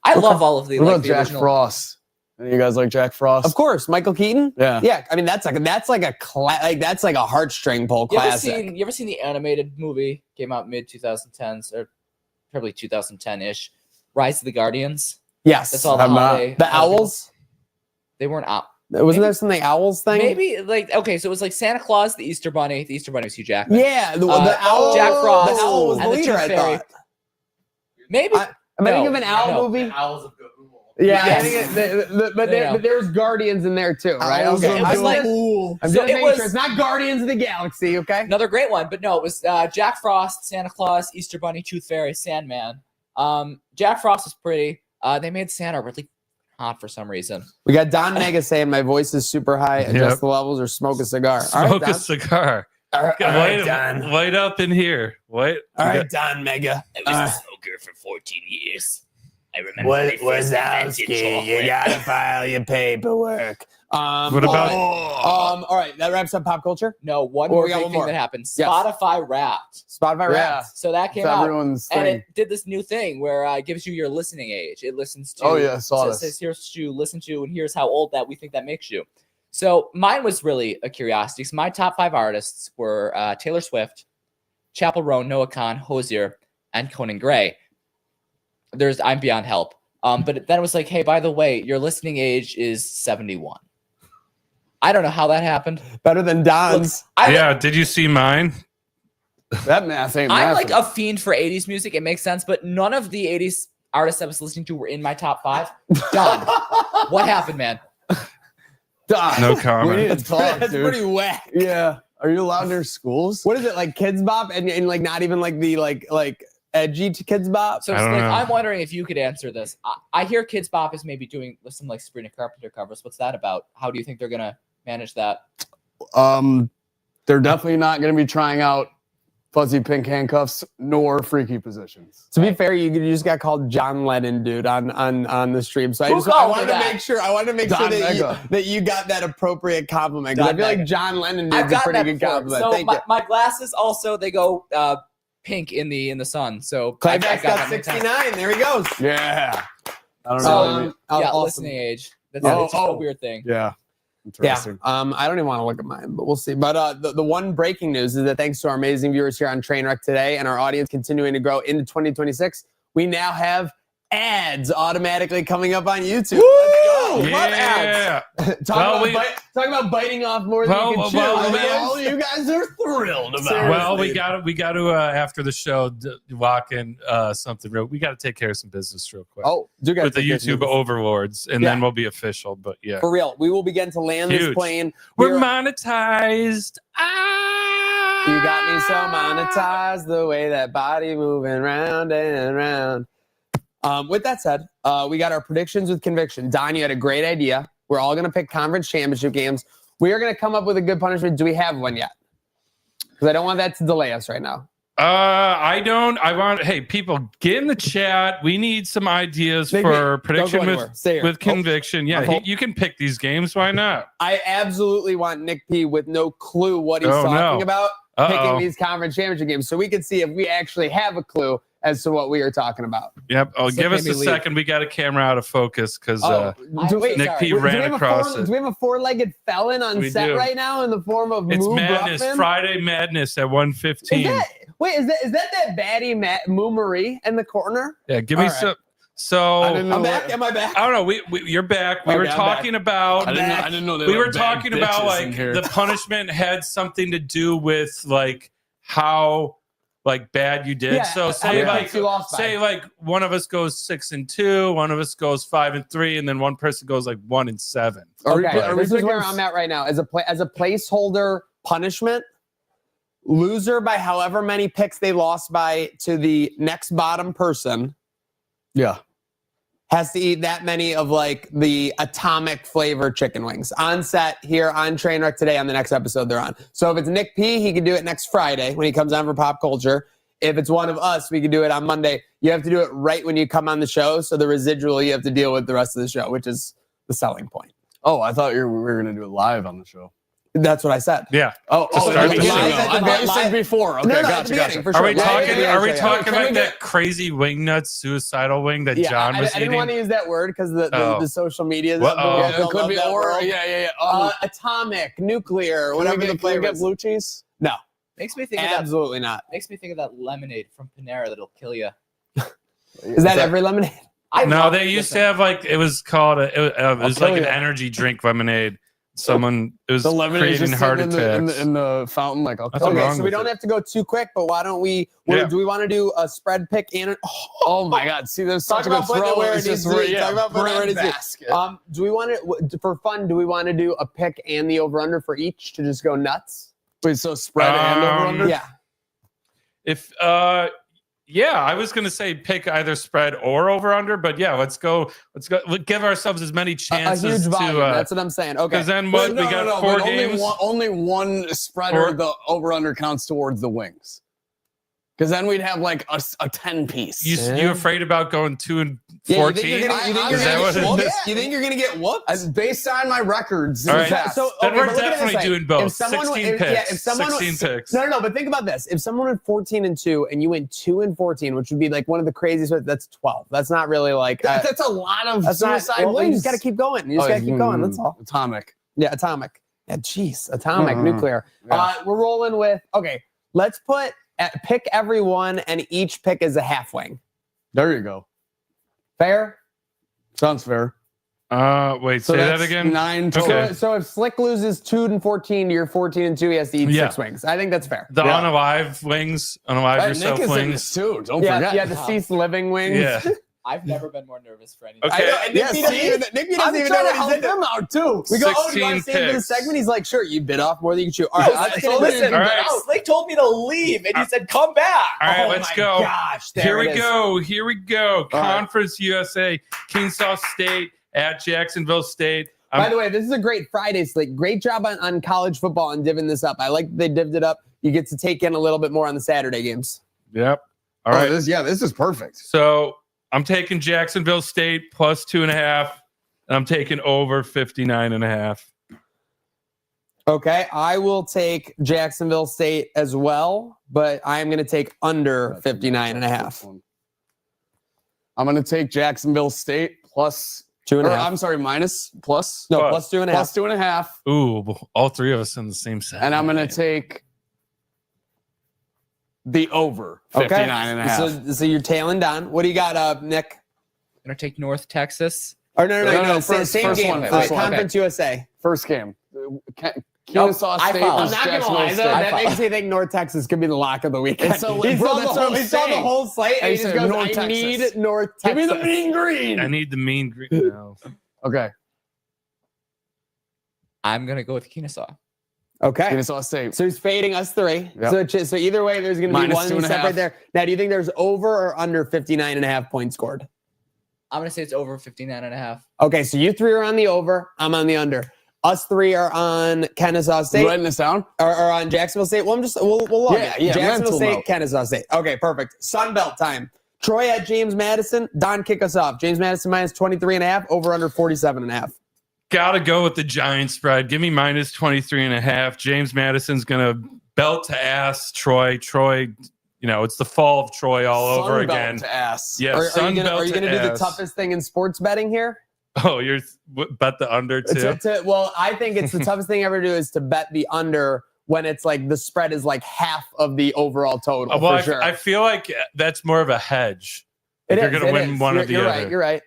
[SPEAKER 7] I love all of the
[SPEAKER 4] what about Jack Frost? You guys like Jack Frost?
[SPEAKER 1] Of course, Michael Keaton.
[SPEAKER 4] Yeah.
[SPEAKER 1] I mean that's like a heartstring pull classic.
[SPEAKER 7] You ever seen the animated movie? Came out mid 2010s or probably 2010-ish. Rise of the Guardians.
[SPEAKER 1] Yes.
[SPEAKER 7] That's all the holiday.
[SPEAKER 1] The owls.
[SPEAKER 7] They weren't out.
[SPEAKER 1] Wasn't there something owls thing?
[SPEAKER 7] Maybe like okay, so it was like Santa Claus, the Easter Bunny. The Easter Bunny was Hugh Jackman.
[SPEAKER 1] Yeah, the owl.
[SPEAKER 7] Jack Frost.
[SPEAKER 1] The owl was the
[SPEAKER 7] and
[SPEAKER 1] leader.
[SPEAKER 7] the
[SPEAKER 1] I thought.
[SPEAKER 7] Maybe.
[SPEAKER 1] Am I thinking of an owl movie?
[SPEAKER 8] Owls of Good.
[SPEAKER 1] Yeah, I think but there's Guardians in there too, right?
[SPEAKER 7] Okay. It was like
[SPEAKER 1] I'm just making sure it's not Guardians of the Galaxy, okay?
[SPEAKER 7] Another great one, but no, it was Jack Frost, Santa Claus, Easter Bunny, Tooth Fairy, Sandman. Jack Frost was pretty. They made Santa really hot for some reason.
[SPEAKER 1] We got Don Mega saying my voice is super high. Adjust the levels or smoke a cigar.
[SPEAKER 5] Smoke a cigar.
[SPEAKER 1] All right, Don.
[SPEAKER 5] Light up in here. What?
[SPEAKER 1] All right, Don Mega.
[SPEAKER 9] I was a smoker for 14 years. I remember when I first invented chocolate.
[SPEAKER 1] You gotta file your paperwork.
[SPEAKER 5] What about?
[SPEAKER 1] All right, that wraps up pop culture.
[SPEAKER 7] No, one more big thing that happened. Spotify Wrapped.
[SPEAKER 1] Spotify Wrapped.
[SPEAKER 7] So that came out, and it did this new thing where it gives you your listening age. It listens to.
[SPEAKER 4] Oh yeah, I saw this.
[SPEAKER 7] It says here's what you listen to, and here's how old that we think that makes you. So mine was really a curiosity. So my top 5 artists were Taylor Swift, Chappell Roan, Noah Kahan, Hozier, and Conan Gray. There's I'm Beyond Help. But then it was like, hey, by the way, your listening age is 71. I don't know how that happened.
[SPEAKER 1] Better than Don's.
[SPEAKER 5] Did you see mine?
[SPEAKER 4] That math ain't
[SPEAKER 7] I'm
[SPEAKER 4] math.
[SPEAKER 7] like a fiend for 80s music. It makes sense, but none of the 80s artists I was listening to were in my top 5. Don, what happened, man?
[SPEAKER 1] Don.
[SPEAKER 5] No comment.
[SPEAKER 4] We need to talk,
[SPEAKER 1] That's
[SPEAKER 4] dude.
[SPEAKER 1] pretty whack.
[SPEAKER 4] Yeah. Are you allowed near schools?
[SPEAKER 1] What is it, like Kids Bop and like not even like the like edgy to Kids Bop?
[SPEAKER 7] So I'm wondering if you could answer this. I hear Kids Bop is maybe doing some like Sabrina Carpenter covers. What's that about? How do you think they're gonna manage that?
[SPEAKER 4] They're definitely not going to be trying out fuzzy pink handcuffs nor freaky positions.
[SPEAKER 1] To be fair, you just got called John Lennon, dude, on the stream. So I wanted to make sure that you got that appropriate compliment. Because I feel like John Lennon dude's a pretty good compliment.
[SPEAKER 7] So
[SPEAKER 1] Thank you.
[SPEAKER 7] my glasses also they go pink in the sun. So
[SPEAKER 1] Clayback's got 69. There he goes.
[SPEAKER 4] Yeah. I don't know.
[SPEAKER 1] Awesome.
[SPEAKER 7] Listening age. That's just a weird thing.
[SPEAKER 4] Yeah.
[SPEAKER 1] Interesting. Yeah. I don't even want to look at mine, but we'll see. But the one breaking news is that thanks to our amazing viewers here on Trainwreck today and our audience continuing to grow into 2026, we now have ads automatically coming up on YouTube.
[SPEAKER 4] Woo!
[SPEAKER 1] Let's go. Love ads.
[SPEAKER 5] Yeah.
[SPEAKER 1] Talk about biting off more than you can chew.
[SPEAKER 4] All you guys are thrilled about.
[SPEAKER 5] Well, we got to after the show walk in something real. We got to take care of some business real quick.
[SPEAKER 1] Oh, do
[SPEAKER 5] with the YouTube overlords, and then we'll be official. But yeah,
[SPEAKER 1] for real, we will begin to land this plane.
[SPEAKER 5] We're monetized.
[SPEAKER 1] You got me so monetized, the way that body moving round and round. With that said, we got our predictions with conviction. Don, you had a great idea. We're all going to pick conference championship games. We are going to come up with a good punishment. Do we have one yet? Because I don't want that to delay us right now.
[SPEAKER 5] I don't. I want. Hey, people, get in the chat. We need some ideas for prediction with conviction. Yeah, you can pick these games. Why not?
[SPEAKER 1] I absolutely want Nick P with no clue what he's talking about picking these conference championship games, so we can see if we actually have a clue as to what we are talking about.
[SPEAKER 5] Yep. Give us a second. We got a camera out of focus because Nick P ran across it.
[SPEAKER 1] Do we have a four-legged felon on set right now in the form of
[SPEAKER 5] It's
[SPEAKER 1] Moo
[SPEAKER 5] Madness,
[SPEAKER 1] Bruffman?
[SPEAKER 5] Friday Madness at 1:15.
[SPEAKER 1] Is that baddie Moo Marie in the corner?
[SPEAKER 5] Yeah, give me some. So
[SPEAKER 1] I'm back. Am I back?
[SPEAKER 5] I don't know. You're back. We were talking about.
[SPEAKER 4] I didn't know
[SPEAKER 5] we were talking about like the punishment had something to do with like how like bad you did. So say like one of us goes 6-2, one of us goes 5-3, and then one person goes like 1-7.
[SPEAKER 1] Okay, this is where I'm at right now. As a placeholder punishment, loser by however many picks they lost by to the next bottom person.
[SPEAKER 4] Yeah.
[SPEAKER 1] Has to eat that many of like the atomic flavor chicken wings on set here on Trainwreck today on the next episode they're on. So if it's Nick P, he can do it next Friday when he comes on for Pop Culture. If it's one of us, we can do it on Monday. You have to do it right when you come on the show. So the residual you have to deal with the rest of the show, which is the selling point.
[SPEAKER 4] Oh, I thought we were going to do it live on the show.
[SPEAKER 1] That's what I said.
[SPEAKER 5] Yeah.
[SPEAKER 4] I thought you said before. Okay, gotcha.
[SPEAKER 5] Are we talking like that crazy wing nuts suicidal wing that John was eating?
[SPEAKER 1] I didn't want to use that word because the social media.
[SPEAKER 4] It could be or
[SPEAKER 1] atomic, nuclear, whatever the flavor is.
[SPEAKER 4] Blue cheese?
[SPEAKER 1] No.
[SPEAKER 7] Makes me think
[SPEAKER 1] absolutely not.
[SPEAKER 7] Makes me think of that lemonade from Panera that'll kill you.
[SPEAKER 1] Is that every lemonade?
[SPEAKER 5] No, they used to have like it was called it was like an energy drink lemonade. It was
[SPEAKER 4] the lemonade
[SPEAKER 5] creating heart
[SPEAKER 4] attacks in the fountain. Like,
[SPEAKER 1] okay, so we don't have to go too quick, but why don't we? Do we want to do a spread pick and?
[SPEAKER 4] Oh my God! See, there's such a good throw.
[SPEAKER 1] Talk about putting it where it is. Do we want to, for fun? Do we want to do a pick and the over under for each to just go nuts?
[SPEAKER 4] Wait, so spread and over under?
[SPEAKER 1] Yeah.
[SPEAKER 5] If I was gonna say pick either spread or over under, but yeah, let's go. Give ourselves as many chances.
[SPEAKER 1] A huge volume. That's what I'm saying. Okay.
[SPEAKER 5] Because then we got 4 games.
[SPEAKER 4] Only one spreader. The over under counts towards the wings. Because then we'd have like a 10-piece.
[SPEAKER 5] You afraid about going 2-14?
[SPEAKER 1] You think you're gonna get whooped?
[SPEAKER 4] Based on my records.
[SPEAKER 5] All right. Then we're definitely doing both. 16 picks.
[SPEAKER 1] No. But think about this: if someone went 14-2 and you went 2-14, which would be like one of the craziest, that's 12. That's not really like
[SPEAKER 4] that's a lot of suicide
[SPEAKER 1] wings.
[SPEAKER 4] wings.
[SPEAKER 1] You just got to keep going. That's all.
[SPEAKER 4] Atomic.
[SPEAKER 1] Yeah, atomic. Yeah, jeez, atomic, nuclear. Yeah. We're rolling with. Okay, let's pick everyone, and each pick is a half wing.
[SPEAKER 4] There you go.
[SPEAKER 1] Fair?
[SPEAKER 4] Sounds fair.
[SPEAKER 5] Wait, say that again.
[SPEAKER 4] 9 total.
[SPEAKER 5] Okay.
[SPEAKER 1] So if Slick loses 2-14, you're 14-2. He has to eat 6 wings. I think that's fair.
[SPEAKER 5] The unalive wings, unalive yourself
[SPEAKER 4] Nick is
[SPEAKER 5] wings
[SPEAKER 4] in this too. Don't forget.
[SPEAKER 1] Yeah, deceased living wings.
[SPEAKER 5] Yeah.
[SPEAKER 7] I've never been more nervous for anything.
[SPEAKER 5] Okay.
[SPEAKER 1] Nick doesn't even know what he's
[SPEAKER 4] them out too.
[SPEAKER 1] We go, do you want to stay for the segment? He's like, sure, you bit off more than you can chew. All right,
[SPEAKER 7] listen. Slick told me to leave, and he said, come back.
[SPEAKER 5] All right, let's go.
[SPEAKER 1] Gosh,
[SPEAKER 5] Here we go. Conference USA, Kingstown State at Jacksonville State.
[SPEAKER 1] By the way, this is a great Friday slate. Great job on college football and divvying this up. I like that they divvied it up. You get to take in a little bit more on the Saturday games.
[SPEAKER 5] Yep. All right.
[SPEAKER 4] This is perfect.
[SPEAKER 5] So I'm taking Jacksonville State plus 2.5, and I'm taking over 59.5.
[SPEAKER 1] Okay, I will take Jacksonville State as well, but I am going to take under 59.5.
[SPEAKER 4] I'm going to take Jacksonville State plus
[SPEAKER 1] 2.5.
[SPEAKER 4] I'm sorry, minus plus.
[SPEAKER 1] No, plus 2.5.
[SPEAKER 4] Plus 2.5.
[SPEAKER 5] Ooh, all three of us in the same set.
[SPEAKER 4] And I'm going to take the over 59.5.
[SPEAKER 1] So you're tailing down. What do you got, Nick?
[SPEAKER 7] gonna take North Texas.
[SPEAKER 1] Or no.
[SPEAKER 4] First
[SPEAKER 1] Same game.
[SPEAKER 4] one, first one.
[SPEAKER 1] Conference USA.
[SPEAKER 4] First game. Kennesaw
[SPEAKER 7] I
[SPEAKER 4] State
[SPEAKER 7] follow.
[SPEAKER 1] I'm
[SPEAKER 4] versus
[SPEAKER 1] not gonna
[SPEAKER 4] Jacksonville
[SPEAKER 1] lie, though.
[SPEAKER 4] State.
[SPEAKER 1] That makes me think North Texas could be the lock of the weekend.
[SPEAKER 4] It's so-
[SPEAKER 1] He
[SPEAKER 4] bro,
[SPEAKER 1] saw
[SPEAKER 4] that's
[SPEAKER 1] the
[SPEAKER 4] what
[SPEAKER 1] whole,
[SPEAKER 4] I'm
[SPEAKER 1] he saw the
[SPEAKER 4] saying.
[SPEAKER 1] whole slate, and he
[SPEAKER 4] He
[SPEAKER 1] just
[SPEAKER 4] said
[SPEAKER 1] goes,
[SPEAKER 4] North
[SPEAKER 1] I
[SPEAKER 4] Texas.
[SPEAKER 1] need North
[SPEAKER 4] Give
[SPEAKER 1] Texas.
[SPEAKER 4] me the mean green.
[SPEAKER 5] I need the mean green. No.
[SPEAKER 4] Okay.
[SPEAKER 7] I'm gonna go with Kennesaw.
[SPEAKER 1] Okay.
[SPEAKER 4] Kennesaw State.
[SPEAKER 1] So he's fading us 3.
[SPEAKER 4] Yep.
[SPEAKER 1] So either way, there's going to be
[SPEAKER 4] Minus
[SPEAKER 1] one
[SPEAKER 4] 2.5.
[SPEAKER 1] separate there. Now, do you think there's over or under 59.5 points scored?
[SPEAKER 7] I'm gonna say it's over 59.5.
[SPEAKER 1] Okay, so you 3 are on the over. I'm on the under. Us 3 are on Kennesaw State
[SPEAKER 4] Writing this down?
[SPEAKER 1] or on Jacksonville State. Well, we'll log
[SPEAKER 4] Yeah,
[SPEAKER 1] it.
[SPEAKER 4] yeah,
[SPEAKER 1] Jacksonville
[SPEAKER 4] mental
[SPEAKER 1] State,
[SPEAKER 4] note.
[SPEAKER 1] Kennesaw State. Okay, perfect. Sunbelt time. Troy at James Madison. Don, kick us off. James Madison minus 23.5, over under 47.5.
[SPEAKER 5] Gotta go with the Giant spread. Give me minus 23.5. James Madison's gonna belt to ass Troy. Troy, it's the fall of Troy all over
[SPEAKER 4] Sunbelt
[SPEAKER 5] again.
[SPEAKER 4] to ass.
[SPEAKER 5] Yeah,
[SPEAKER 1] Are you
[SPEAKER 5] Sunbelt
[SPEAKER 1] going to
[SPEAKER 5] to
[SPEAKER 1] do the
[SPEAKER 5] ass.
[SPEAKER 1] toughest thing in sports betting here?
[SPEAKER 5] Oh, you're bet the under too.
[SPEAKER 1] Well, I think it's the toughest thing ever to do is to bet the under when it's like the spread is like half of the overall total.
[SPEAKER 5] Well,
[SPEAKER 1] for sure.
[SPEAKER 5] I feel like that's more of a hedge.
[SPEAKER 1] It
[SPEAKER 5] You're
[SPEAKER 1] is,
[SPEAKER 5] gonna
[SPEAKER 1] it
[SPEAKER 5] win
[SPEAKER 1] is.
[SPEAKER 5] one or
[SPEAKER 1] You're
[SPEAKER 5] the
[SPEAKER 1] right,
[SPEAKER 5] other.
[SPEAKER 1] You're right.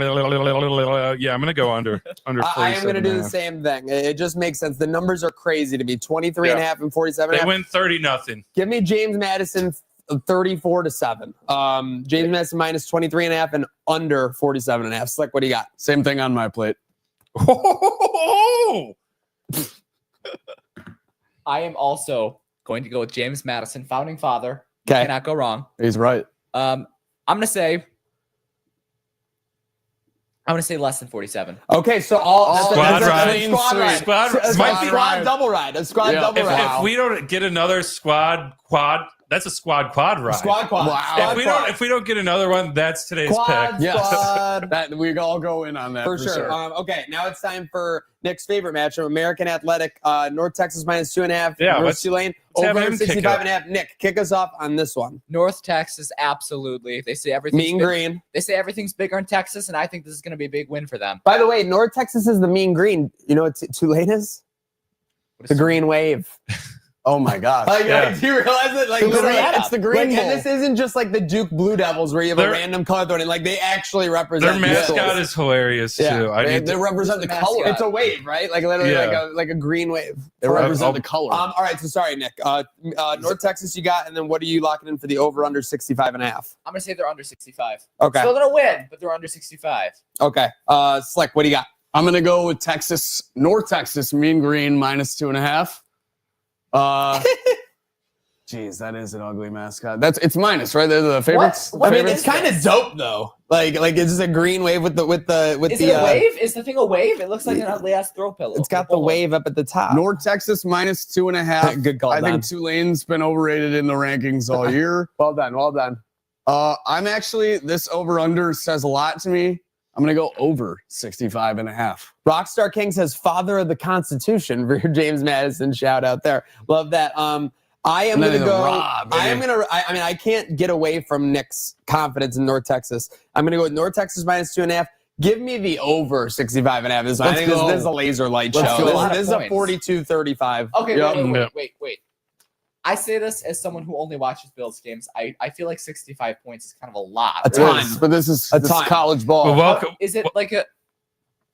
[SPEAKER 5] Yeah, I'm gonna go under. Under.
[SPEAKER 1] I am going to do the
[SPEAKER 5] 47.5.
[SPEAKER 1] same thing. It just makes sense. The numbers are crazy to me. 23.5 and 47.5.
[SPEAKER 5] They win 30-0.
[SPEAKER 1] Give me James Madison 34-7. James Madison minus 23.5 and under 47.5. Slick, what do you got?
[SPEAKER 4] Same thing on my plate.
[SPEAKER 7] I am also going to go with James Madison, founding father.
[SPEAKER 1] Okay.
[SPEAKER 7] Cannot go wrong.
[SPEAKER 4] He's right.
[SPEAKER 7] I'm gonna say less than 47.
[SPEAKER 1] Okay, so all
[SPEAKER 5] Squad
[SPEAKER 1] that's a
[SPEAKER 5] ride.
[SPEAKER 1] squad ride.
[SPEAKER 5] Squad-
[SPEAKER 1] So a
[SPEAKER 5] might be-
[SPEAKER 1] squad double ride. A squad
[SPEAKER 4] Yeah.
[SPEAKER 1] double ride.
[SPEAKER 5] If we don't get another squad quad, that's a squad quad ride.
[SPEAKER 1] Squad quad.
[SPEAKER 4] Wow.
[SPEAKER 1] Squad quad.
[SPEAKER 5] If we don't get another one, that's today's
[SPEAKER 1] Quad
[SPEAKER 5] pick.
[SPEAKER 4] Yes.
[SPEAKER 1] squad.
[SPEAKER 4] That we all go in on that
[SPEAKER 1] For sure. Okay, now it's time for Nick's favorite matchup, American Athletic, North Texas minus 2.5
[SPEAKER 5] Yeah,
[SPEAKER 1] versus
[SPEAKER 5] let's
[SPEAKER 1] Tulane,
[SPEAKER 5] have
[SPEAKER 1] over
[SPEAKER 5] him kick it.
[SPEAKER 1] 65.5. Nick, kick us off on this one.
[SPEAKER 7] North Texas, absolutely. They say everything's
[SPEAKER 1] Mean
[SPEAKER 7] big-
[SPEAKER 1] green.
[SPEAKER 7] They say everything's bigger in Texas, and I think this is going to be a big win for them.
[SPEAKER 1] By the way, North Texas is the mean green. You know what Tulane is? The green wave.
[SPEAKER 4] Oh my gosh.
[SPEAKER 5] Yeah.
[SPEAKER 1] Do you realize it? Like,
[SPEAKER 7] Literally,
[SPEAKER 1] literally,
[SPEAKER 7] it's
[SPEAKER 4] the Green
[SPEAKER 1] and
[SPEAKER 4] Bowl.
[SPEAKER 1] this isn't just like the Duke Blue Devils where you have a
[SPEAKER 5] Their-
[SPEAKER 1] random color thrown in. Like, they actually represent
[SPEAKER 5] Their
[SPEAKER 1] the
[SPEAKER 5] mascot
[SPEAKER 1] schools.
[SPEAKER 5] is hilarious
[SPEAKER 1] Yeah.
[SPEAKER 5] too. I need
[SPEAKER 4] They
[SPEAKER 5] to,
[SPEAKER 4] represent the
[SPEAKER 7] Who's the
[SPEAKER 4] color.
[SPEAKER 7] mascot?
[SPEAKER 1] It's a wave, right? Like literally
[SPEAKER 5] Yeah.
[SPEAKER 1] like a green wave.
[SPEAKER 4] They
[SPEAKER 5] I'll-
[SPEAKER 4] represent the color.
[SPEAKER 1] All right, so sorry, Nick. North Texas you got, and then what are you locking in for the over under 65.5?
[SPEAKER 7] I'm going to say they're under 65.
[SPEAKER 1] Okay.
[SPEAKER 7] Still going to win, but they're under 65.
[SPEAKER 1] Okay. Slick, what do you got?
[SPEAKER 4] I'm gonna go with Texas, North Texas, mean green minus 2.5. Geez, that is an ugly mascot. It's minus, right? They're the favorites.
[SPEAKER 7] What
[SPEAKER 1] I mean,
[SPEAKER 7] favorites?
[SPEAKER 1] it's kind of dope though. Like it's just a green wave with the
[SPEAKER 7] Is it a wave? Is the thing a wave? It looks like an ugly ass throw pillow.
[SPEAKER 1] It's got the wave up at the top.
[SPEAKER 4] North Texas minus 2.5.
[SPEAKER 1] Good call,
[SPEAKER 4] I
[SPEAKER 1] Don.
[SPEAKER 4] think Tulane's been overrated in the rankings all year.
[SPEAKER 1] Well done. Well done.
[SPEAKER 4] I'm actually, this over under says a lot to me. I'm gonna go over 65.5.
[SPEAKER 1] Rockstar King says father of the Constitution for your James Madison shout out there. Love that. I am
[SPEAKER 4] And then
[SPEAKER 1] going to
[SPEAKER 4] the
[SPEAKER 1] go.
[SPEAKER 4] Rob,
[SPEAKER 1] I am
[SPEAKER 4] baby.
[SPEAKER 1] going to. I mean, I can't get away from Nick's confidence in North Texas. I'm going to go with North Texas minus 2.5. Give me the over 65.5. This one. I
[SPEAKER 4] Let's
[SPEAKER 1] think
[SPEAKER 4] go.
[SPEAKER 1] this is a laser light
[SPEAKER 7] Let's
[SPEAKER 1] show.
[SPEAKER 7] go.
[SPEAKER 1] This is a
[SPEAKER 7] Points.
[SPEAKER 1] 42-35.
[SPEAKER 7] Okay,
[SPEAKER 4] Yep.
[SPEAKER 7] wait. I say this as someone who only watches Bills games. I feel like 65 points is kind of a lot.
[SPEAKER 1] A ton.
[SPEAKER 4] It is, but this is
[SPEAKER 1] ton.
[SPEAKER 4] college ball.
[SPEAKER 5] Well, welcome.
[SPEAKER 7] Is it like a?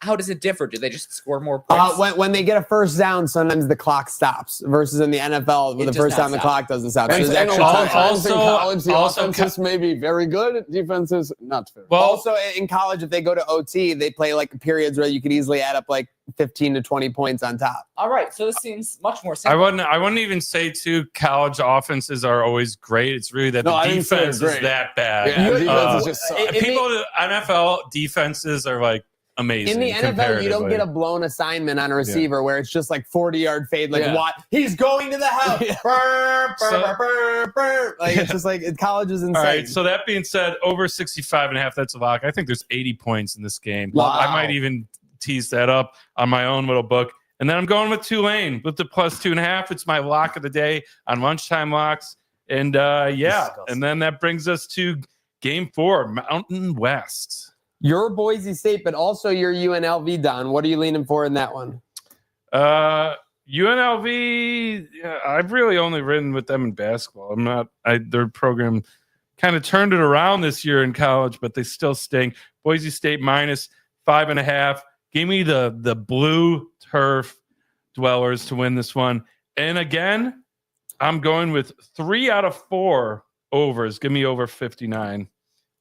[SPEAKER 7] How does it differ? Do they just score more points?
[SPEAKER 1] When they get a first down, sometimes the clock stops. Versus in the NFL, with
[SPEAKER 7] It
[SPEAKER 1] the
[SPEAKER 7] does
[SPEAKER 1] first
[SPEAKER 7] not
[SPEAKER 1] down, the
[SPEAKER 7] stop.
[SPEAKER 1] clock doesn't stop.
[SPEAKER 4] And
[SPEAKER 1] There's
[SPEAKER 4] and
[SPEAKER 1] extra
[SPEAKER 4] a lot
[SPEAKER 1] time.
[SPEAKER 4] of times in
[SPEAKER 5] Also-
[SPEAKER 4] college, the
[SPEAKER 5] also
[SPEAKER 4] offenses may be very good, defenses not very.
[SPEAKER 5] Well,
[SPEAKER 1] Also, in college, if they go to OT, they play like periods where you could easily add up like 15 to 20 points on top.
[SPEAKER 7] All right, so this seems much more
[SPEAKER 5] I
[SPEAKER 7] simple.
[SPEAKER 5] wouldn't even say too college offenses are always great. It's really that
[SPEAKER 4] No, I
[SPEAKER 5] the
[SPEAKER 4] didn't say they're
[SPEAKER 5] defense is
[SPEAKER 4] great.
[SPEAKER 5] that bad.
[SPEAKER 4] Yeah,
[SPEAKER 1] You-
[SPEAKER 4] defenses just suck.
[SPEAKER 1] it-
[SPEAKER 5] People NFL defenses are like amazing.
[SPEAKER 1] In the NFL, you don't
[SPEAKER 5] comparatively.
[SPEAKER 1] get a blown assignment on a receiver where it's just like 40-yard fade, like
[SPEAKER 4] Yeah.
[SPEAKER 1] what? He's going to the house. Brr, brr,
[SPEAKER 5] So-
[SPEAKER 1] brr, brr, brr. Like it's just like college is insane.
[SPEAKER 5] All right. So that being said, over 65.5, that's a lock. I think there's 80 points in this game.
[SPEAKER 1] Wow.
[SPEAKER 5] I might even tease that up on my own little book. And then I'm going with Tulane with the plus 2.5. It's my lock of the day on lunchtime locks. And and then that brings us to game 4, Mountain West.
[SPEAKER 1] Your Boise State, but also your UNLV, Don. What are you leaning for in that one?
[SPEAKER 5] UNLV, I've really only ridden with them in basketball. Their program kind of turned it around this year in college, but they still stink. Boise State minus 5.5. Give me the blue turf dwellers to win this one. And again, I'm going with 3 out of 4 overs. Give me over 59.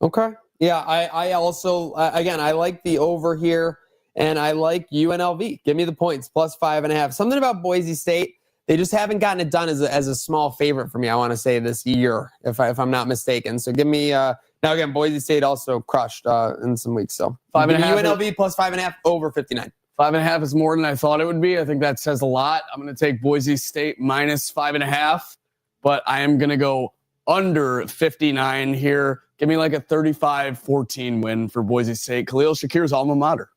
[SPEAKER 1] Okay. Yeah, I also, again, I like the over here, and I like UNLV. Give me the points, plus 5.5. Something about Boise State, they just haven't gotten it done as a small favorite for me, I want to say, this year, if I'm not mistaken. So give me, now again, Boise State also crushed in some weeks. So
[SPEAKER 4] 5.5.
[SPEAKER 1] UNLV plus 5.5, over 59.
[SPEAKER 4] 5.5 is more than I thought it would be. I think that says a lot. I'm going to take Boise State minus 5.5, but I am going to go under 59 here. Give me like a 35-14 win for Boise State. Khalil Shakir's alma mater.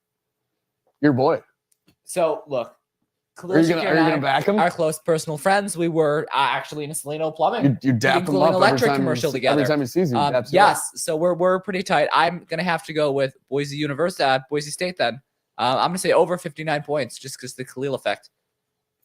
[SPEAKER 4] Your boy.
[SPEAKER 7] So look,
[SPEAKER 4] Are you going to back him?
[SPEAKER 7] Our close personal friends. We were actually in a Salino Plumbing.
[SPEAKER 4] You dap him up
[SPEAKER 7] electric commercial together.
[SPEAKER 4] Every time he sees you.
[SPEAKER 7] Yes, so we're pretty tight. I'm gonna have to go with Boise State then. I'm gonna say over 59 points just because the Khalil effect.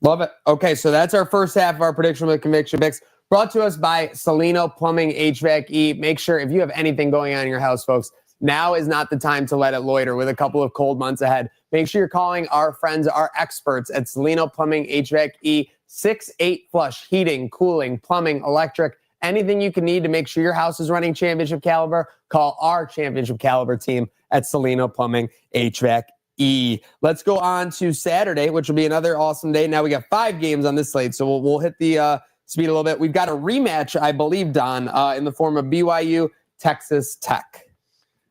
[SPEAKER 1] Love it. Okay, so that's our first half of our prediction with conviction picks. Brought to us by Salino Plumbing HVAC. Make sure if you have anything going on in your house, folks, now is not the time to let it loiter with a couple of cold months ahead. Make sure you're calling our friends, our experts at Salino Plumbing HVAC. 6-8 flush, heating, cooling, plumbing, electric, anything you can need to make sure your house is running championship caliber. Call our championship caliber team at Salino Plumbing HVAC. Let's go on to Saturday, which will be another awesome day. Now we got 5 games on this slate, so we'll hit the speed a little bit. We've got a rematch, I believe, Don, in the form of BYU, Texas Tech.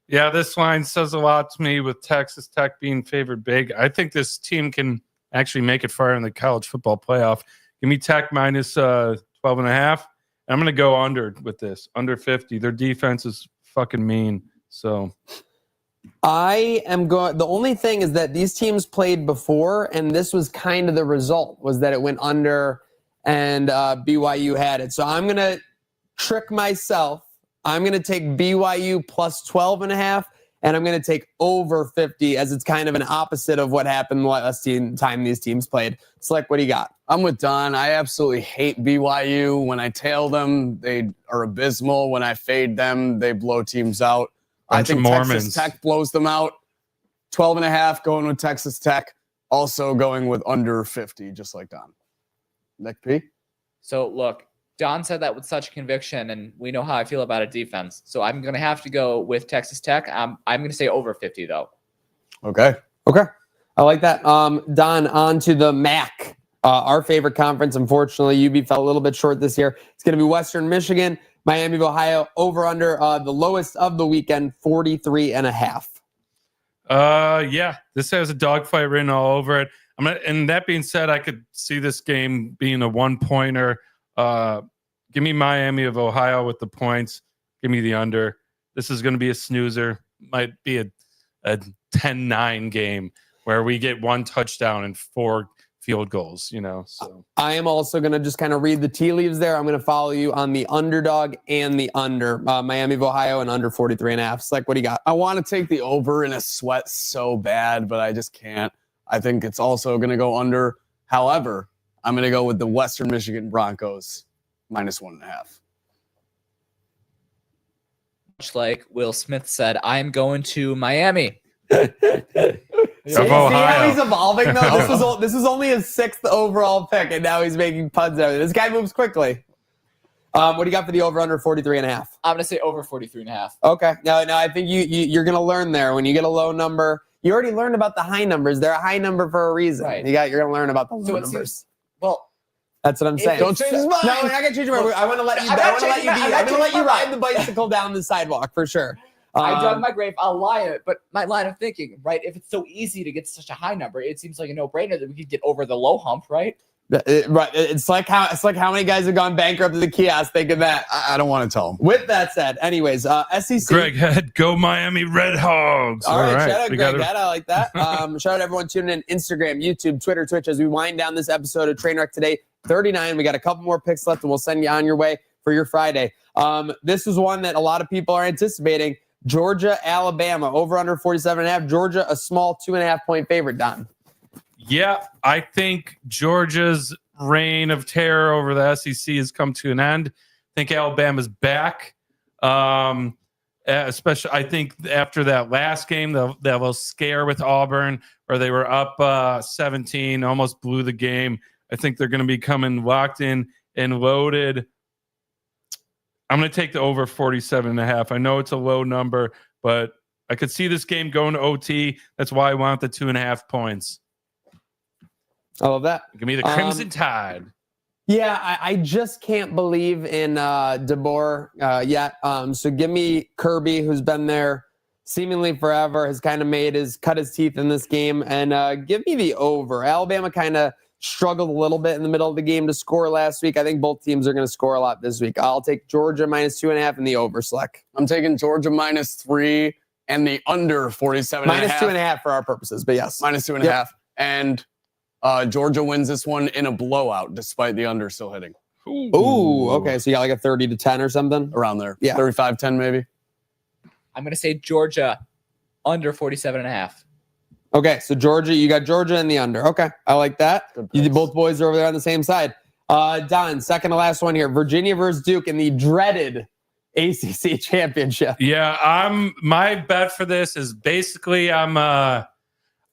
[SPEAKER 5] Yeah, this line says a lot to me with Texas Tech being favored big. I think this team can actually make it far in the college football playoff. Give me Tech minus 12.5. I'm going to go under with this, under 50. Their defense is fucking mean. So
[SPEAKER 1] I am going. The only thing is that these teams played before, and this was kind of the result, was that it went under and BYU had it. So I'm going to trick myself. I'm going to take BYU plus 12.5, and I'm going to take over 50 as it's kind of an opposite of what happened last time these teams played. Slick, what do you got?
[SPEAKER 4] I'm with Don. I absolutely hate BYU. When I tail them, they are abysmal. When I fade them, they blow teams out. I think Texas Tech blows them out. 12.5 going with Texas Tech. Also going with under 50, just like Don. Nick P?
[SPEAKER 7] So look, Don said that with such conviction, and we know how I feel about a defense. So I'm going to have to go with Texas Tech. I'm going to say over 50, though.
[SPEAKER 1] Okay. I like that. Don, on to the MAC, our favorite conference. Unfortunately, UB fell a little bit short this year. It's going to be Western Michigan, Miami of Ohio, over under the lowest of the weekend, 43.5.
[SPEAKER 5] Yeah, this has a dogfight written all over it. And that being said, I could see this game being a 1-pointer. Give me Miami of Ohio with the points. Give me the under. This is going to be a snoozer. Might be a 10-9 game where we get 1 touchdown and 4 field goals, so.
[SPEAKER 1] I am also going to just kind of read the tea leaves there. I'm going to follow you on the underdog and the under. Miami of Ohio and under 43.5. Slick, what do you got?
[SPEAKER 4] I want to take the over in a sweat so bad, but I just can't. I think it's also going to go under. However, I'm going to go with the Western Michigan Broncos minus 1.5.
[SPEAKER 7] Much like Will Smith said, I'm going to Miami.
[SPEAKER 1] See how he's evolving, though? This was only his 6th overall pick, and now he's making puns and everything. This guy moves quickly. What do you got for the over-under 43.5?
[SPEAKER 7] I'm going to say over 43.5.
[SPEAKER 1] Okay. Now I think you're going to learn there. When you get a low number, you already learned about the high numbers. They're a high number for a reason.
[SPEAKER 7] Right.
[SPEAKER 1] You're going to learn about the low numbers.
[SPEAKER 7] Well,
[SPEAKER 1] that's what I'm saying.
[SPEAKER 4] Don't change his mind.
[SPEAKER 1] No, we're not going to change your mind. I want to let you. I'm going to let you ride the bicycle down the sidewalk for sure.
[SPEAKER 7] I dug my grave. I'll lie it, but my line of thinking, right? If it's so easy to get such a high number, it seems like a no-brainer that we could get over the low hump, right?
[SPEAKER 1] Right. It's like how many guys have gone bankrupt at the kiosk thinking that.
[SPEAKER 4] I don't want to tell them.
[SPEAKER 1] With that said, anyways, SEC.
[SPEAKER 5] Greg Head, go Miami Red Hogs.
[SPEAKER 1] All right, shout out Greg Head. I like that. Shout out everyone tuning in Instagram, YouTube, Twitter, Twitch as we wind down this episode of Trainwreck today. 39. We got a couple more picks left, and we'll send you on your way for your Friday. This is one that a lot of people are anticipating. Georgia, Alabama, over under 47.5. Georgia, a small 2.5-point favorite, Don.
[SPEAKER 5] Yeah, I think Georgia's reign of terror over the SEC has come to an end. I think Alabama's back. Especially, I think after that last game, that little scare with Auburn, where they were up 17, almost blew the game. I think they're going to be coming locked in and loaded. I'm going to take the over 47.5. I know it's a low number, but I could see this game going to OT. That's why I want the 2.5 points.
[SPEAKER 1] I love that.
[SPEAKER 5] Give me the Crimson Tide.
[SPEAKER 1] Yeah, I just can't believe in DeBoer yet. So give me Kirby, who's been there seemingly forever, has kind of cut his teeth in this game, and give me the over. Alabama kind of struggled a little bit in the middle of the game to score last week. I think both teams are going to score a lot this week. I'll take Georgia -2.5 and the over, Slick.
[SPEAKER 4] I'm taking Georgia -3 and the under 47.5.
[SPEAKER 1] -2.5 for our purposes, but yes.
[SPEAKER 4] -2.5.
[SPEAKER 1] Yep.
[SPEAKER 4] And Georgia wins this one in a blowout, despite the under still hitting.
[SPEAKER 1] Ooh, okay. So you got like a 30-10 or something?
[SPEAKER 4] Around there.
[SPEAKER 1] Yeah.
[SPEAKER 4] 35-10 maybe.
[SPEAKER 7] I'm going to say Georgia under 47.5.
[SPEAKER 1] Okay, so Georgia, you got Georgia in the under. Okay, I like that. Both boys are over there on the same side. Don, second to last one here. Virginia versus Duke in the dreaded ACC championship.
[SPEAKER 5] Yeah, my bet for this is basically I'm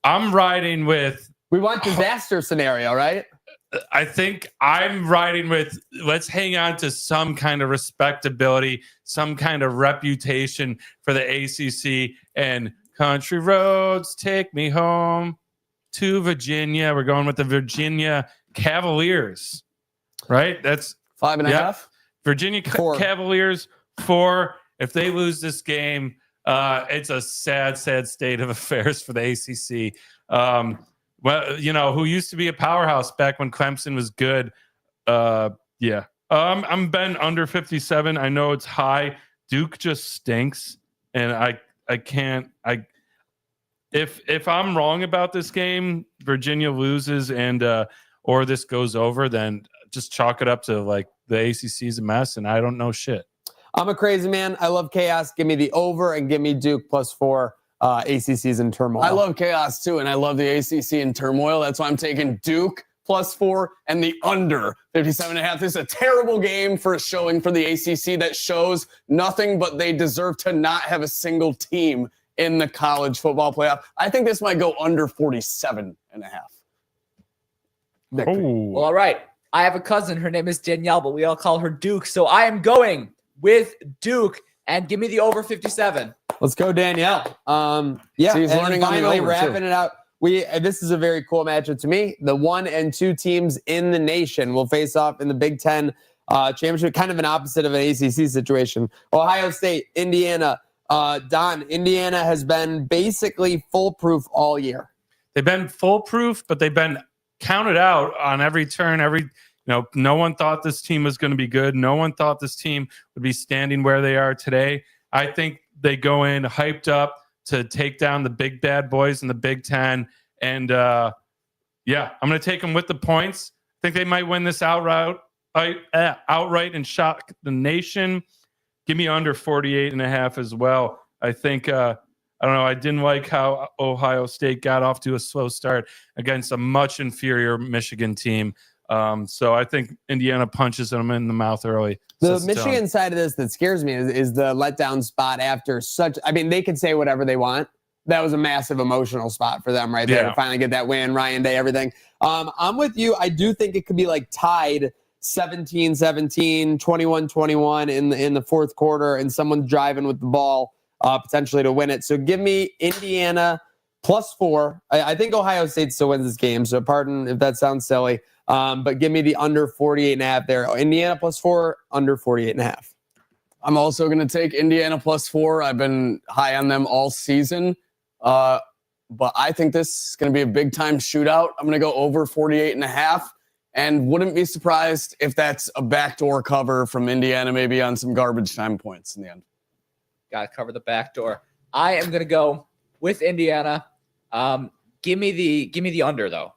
[SPEAKER 5] riding with.
[SPEAKER 1] We want disaster scenario, right?
[SPEAKER 5] I think I'm riding with let's hang on to some kind of respectability, some kind of reputation for the ACC, and country roads take me home to Virginia. We're going with the Virginia Cavaliers, right? That's
[SPEAKER 4] 5.5.
[SPEAKER 5] Yeah. Virginia Cavaliers 4. If they lose this game, it's a sad, sad state of affairs for the ACC. Well, who used to be a powerhouse back when Clemson was good. Yeah. I'm Ben under 57. I know it's high. Duke just stinks, and I can't. If I'm wrong about this game, Virginia loses and or this goes over, then just chalk it up to like the ACC is a mess, and I don't know shit.
[SPEAKER 1] I'm a crazy man. I love chaos. Give me the over and give me Duke +4. ACC's in turmoil.
[SPEAKER 4] I love chaos too, and I love the ACC in turmoil. That's why I'm taking Duke +4 and the under 57.5. This is a terrible game for a showing for the ACC that shows nothing but they deserve to not have a single team in the college football playoff. I think this might go under 47.5.
[SPEAKER 7] Well, all right. I have a cousin. Her name is Danielle, but we all call her Duke. So I am going with Duke, and give me the over 57.
[SPEAKER 1] Let's go, Danielle. Yeah,
[SPEAKER 4] She's learning on the
[SPEAKER 1] finally
[SPEAKER 4] over,
[SPEAKER 1] wrapping
[SPEAKER 4] too.
[SPEAKER 1] it out. This is a very cool matchup to me. The 1 and 2 teams in the nation will face off in the Big Ten championship, kind of an opposite of an ACC situation. Ohio State, Indiana. Don, Indiana has been basically foolproof all year.
[SPEAKER 5] They've been foolproof, but they've been counted out on every turn. No one thought this team was going to be good. No one thought this team would be standing where they are today. I think they go in hyped up to take down the big bad boys in the Big Ten. And I'm going to take them with the points. I think they might win this outright and shock the nation. Give me under 48.5 as well. I think, I don't know. I didn't like how Ohio State got off to a slow start against a much inferior Michigan team. So I think Indiana punches them in the mouth early.
[SPEAKER 1] The Michigan side of this that scares me is the letdown spot after they could say whatever they want. That was a massive emotional spot for them right there to finally get that win, Ryan Day, everything. I'm with you. I do think it could be like tied 17-17, 21-21 in the fourth quarter, and someone's driving with the ball potentially to win it. So give me Indiana +4. I think Ohio State still wins this game, so pardon if that sounds silly. But give me the under 48.5 there. Indiana +4, under 48.5.
[SPEAKER 4] I'm also going to take Indiana +4. I've been high on them all season. But I think this is going to be a big-time shootout. I'm going to go over 48.5. And wouldn't be surprised if that's a backdoor cover from Indiana, maybe on some garbage time points in the end.
[SPEAKER 7] Got to cover the back door. I am going to go with Indiana. Give me the under, though.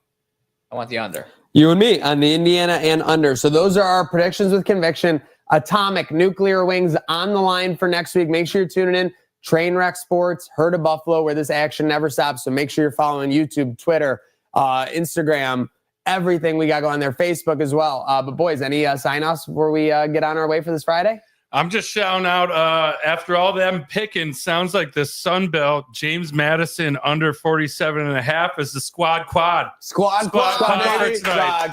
[SPEAKER 7] I want the under.
[SPEAKER 1] You and me on the Indiana and under. So those are our predictions with conviction. Atomic Nuclear Wings on the line for next week. Make sure you're tuning in. Trainwreck Sports, Herd of Buffalo, where this action never stops. So make sure you're following YouTube, Twitter, Instagram, everything we got going there, Facebook as well. But boys, any sign-offs before we get on our way for this Friday?
[SPEAKER 5] I'm just shouting out after all them picking, sounds like the Sun Belt, James Madison under 47.5 is the squad quad.
[SPEAKER 1] Squad, baby. Squad.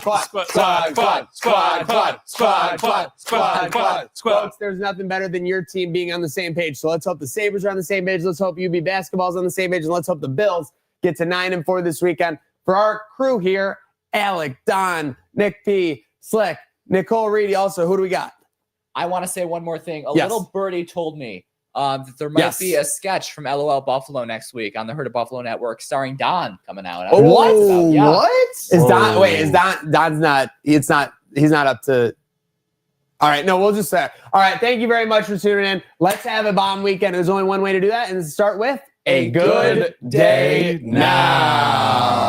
[SPEAKER 1] Folks, there's nothing better than your team being on the same page. So let's hope the Sabres are on the same page. Let's hope UB basketball's on the same page. And let's hope the Bills get to 9-4 this weekend. For our crew here, Alec, Don, Nick P, Slick, Nicole Reedy. Also, who do we got?
[SPEAKER 7] I want to say one more thing. A
[SPEAKER 1] Yes.
[SPEAKER 7] little birdie told me that there might be a sketch from LOL Buffalo next week on the Herd of Buffalo Network starring Don coming out. I don't know what it's about. Yeah.
[SPEAKER 1] What? Is Don, wait, is Don's not, he's not up to, all right, no, we'll just say, all right, thank you very much for tuning in. Let's have a bomb weekend. There's only one way to do that, and start with
[SPEAKER 4] A good day now.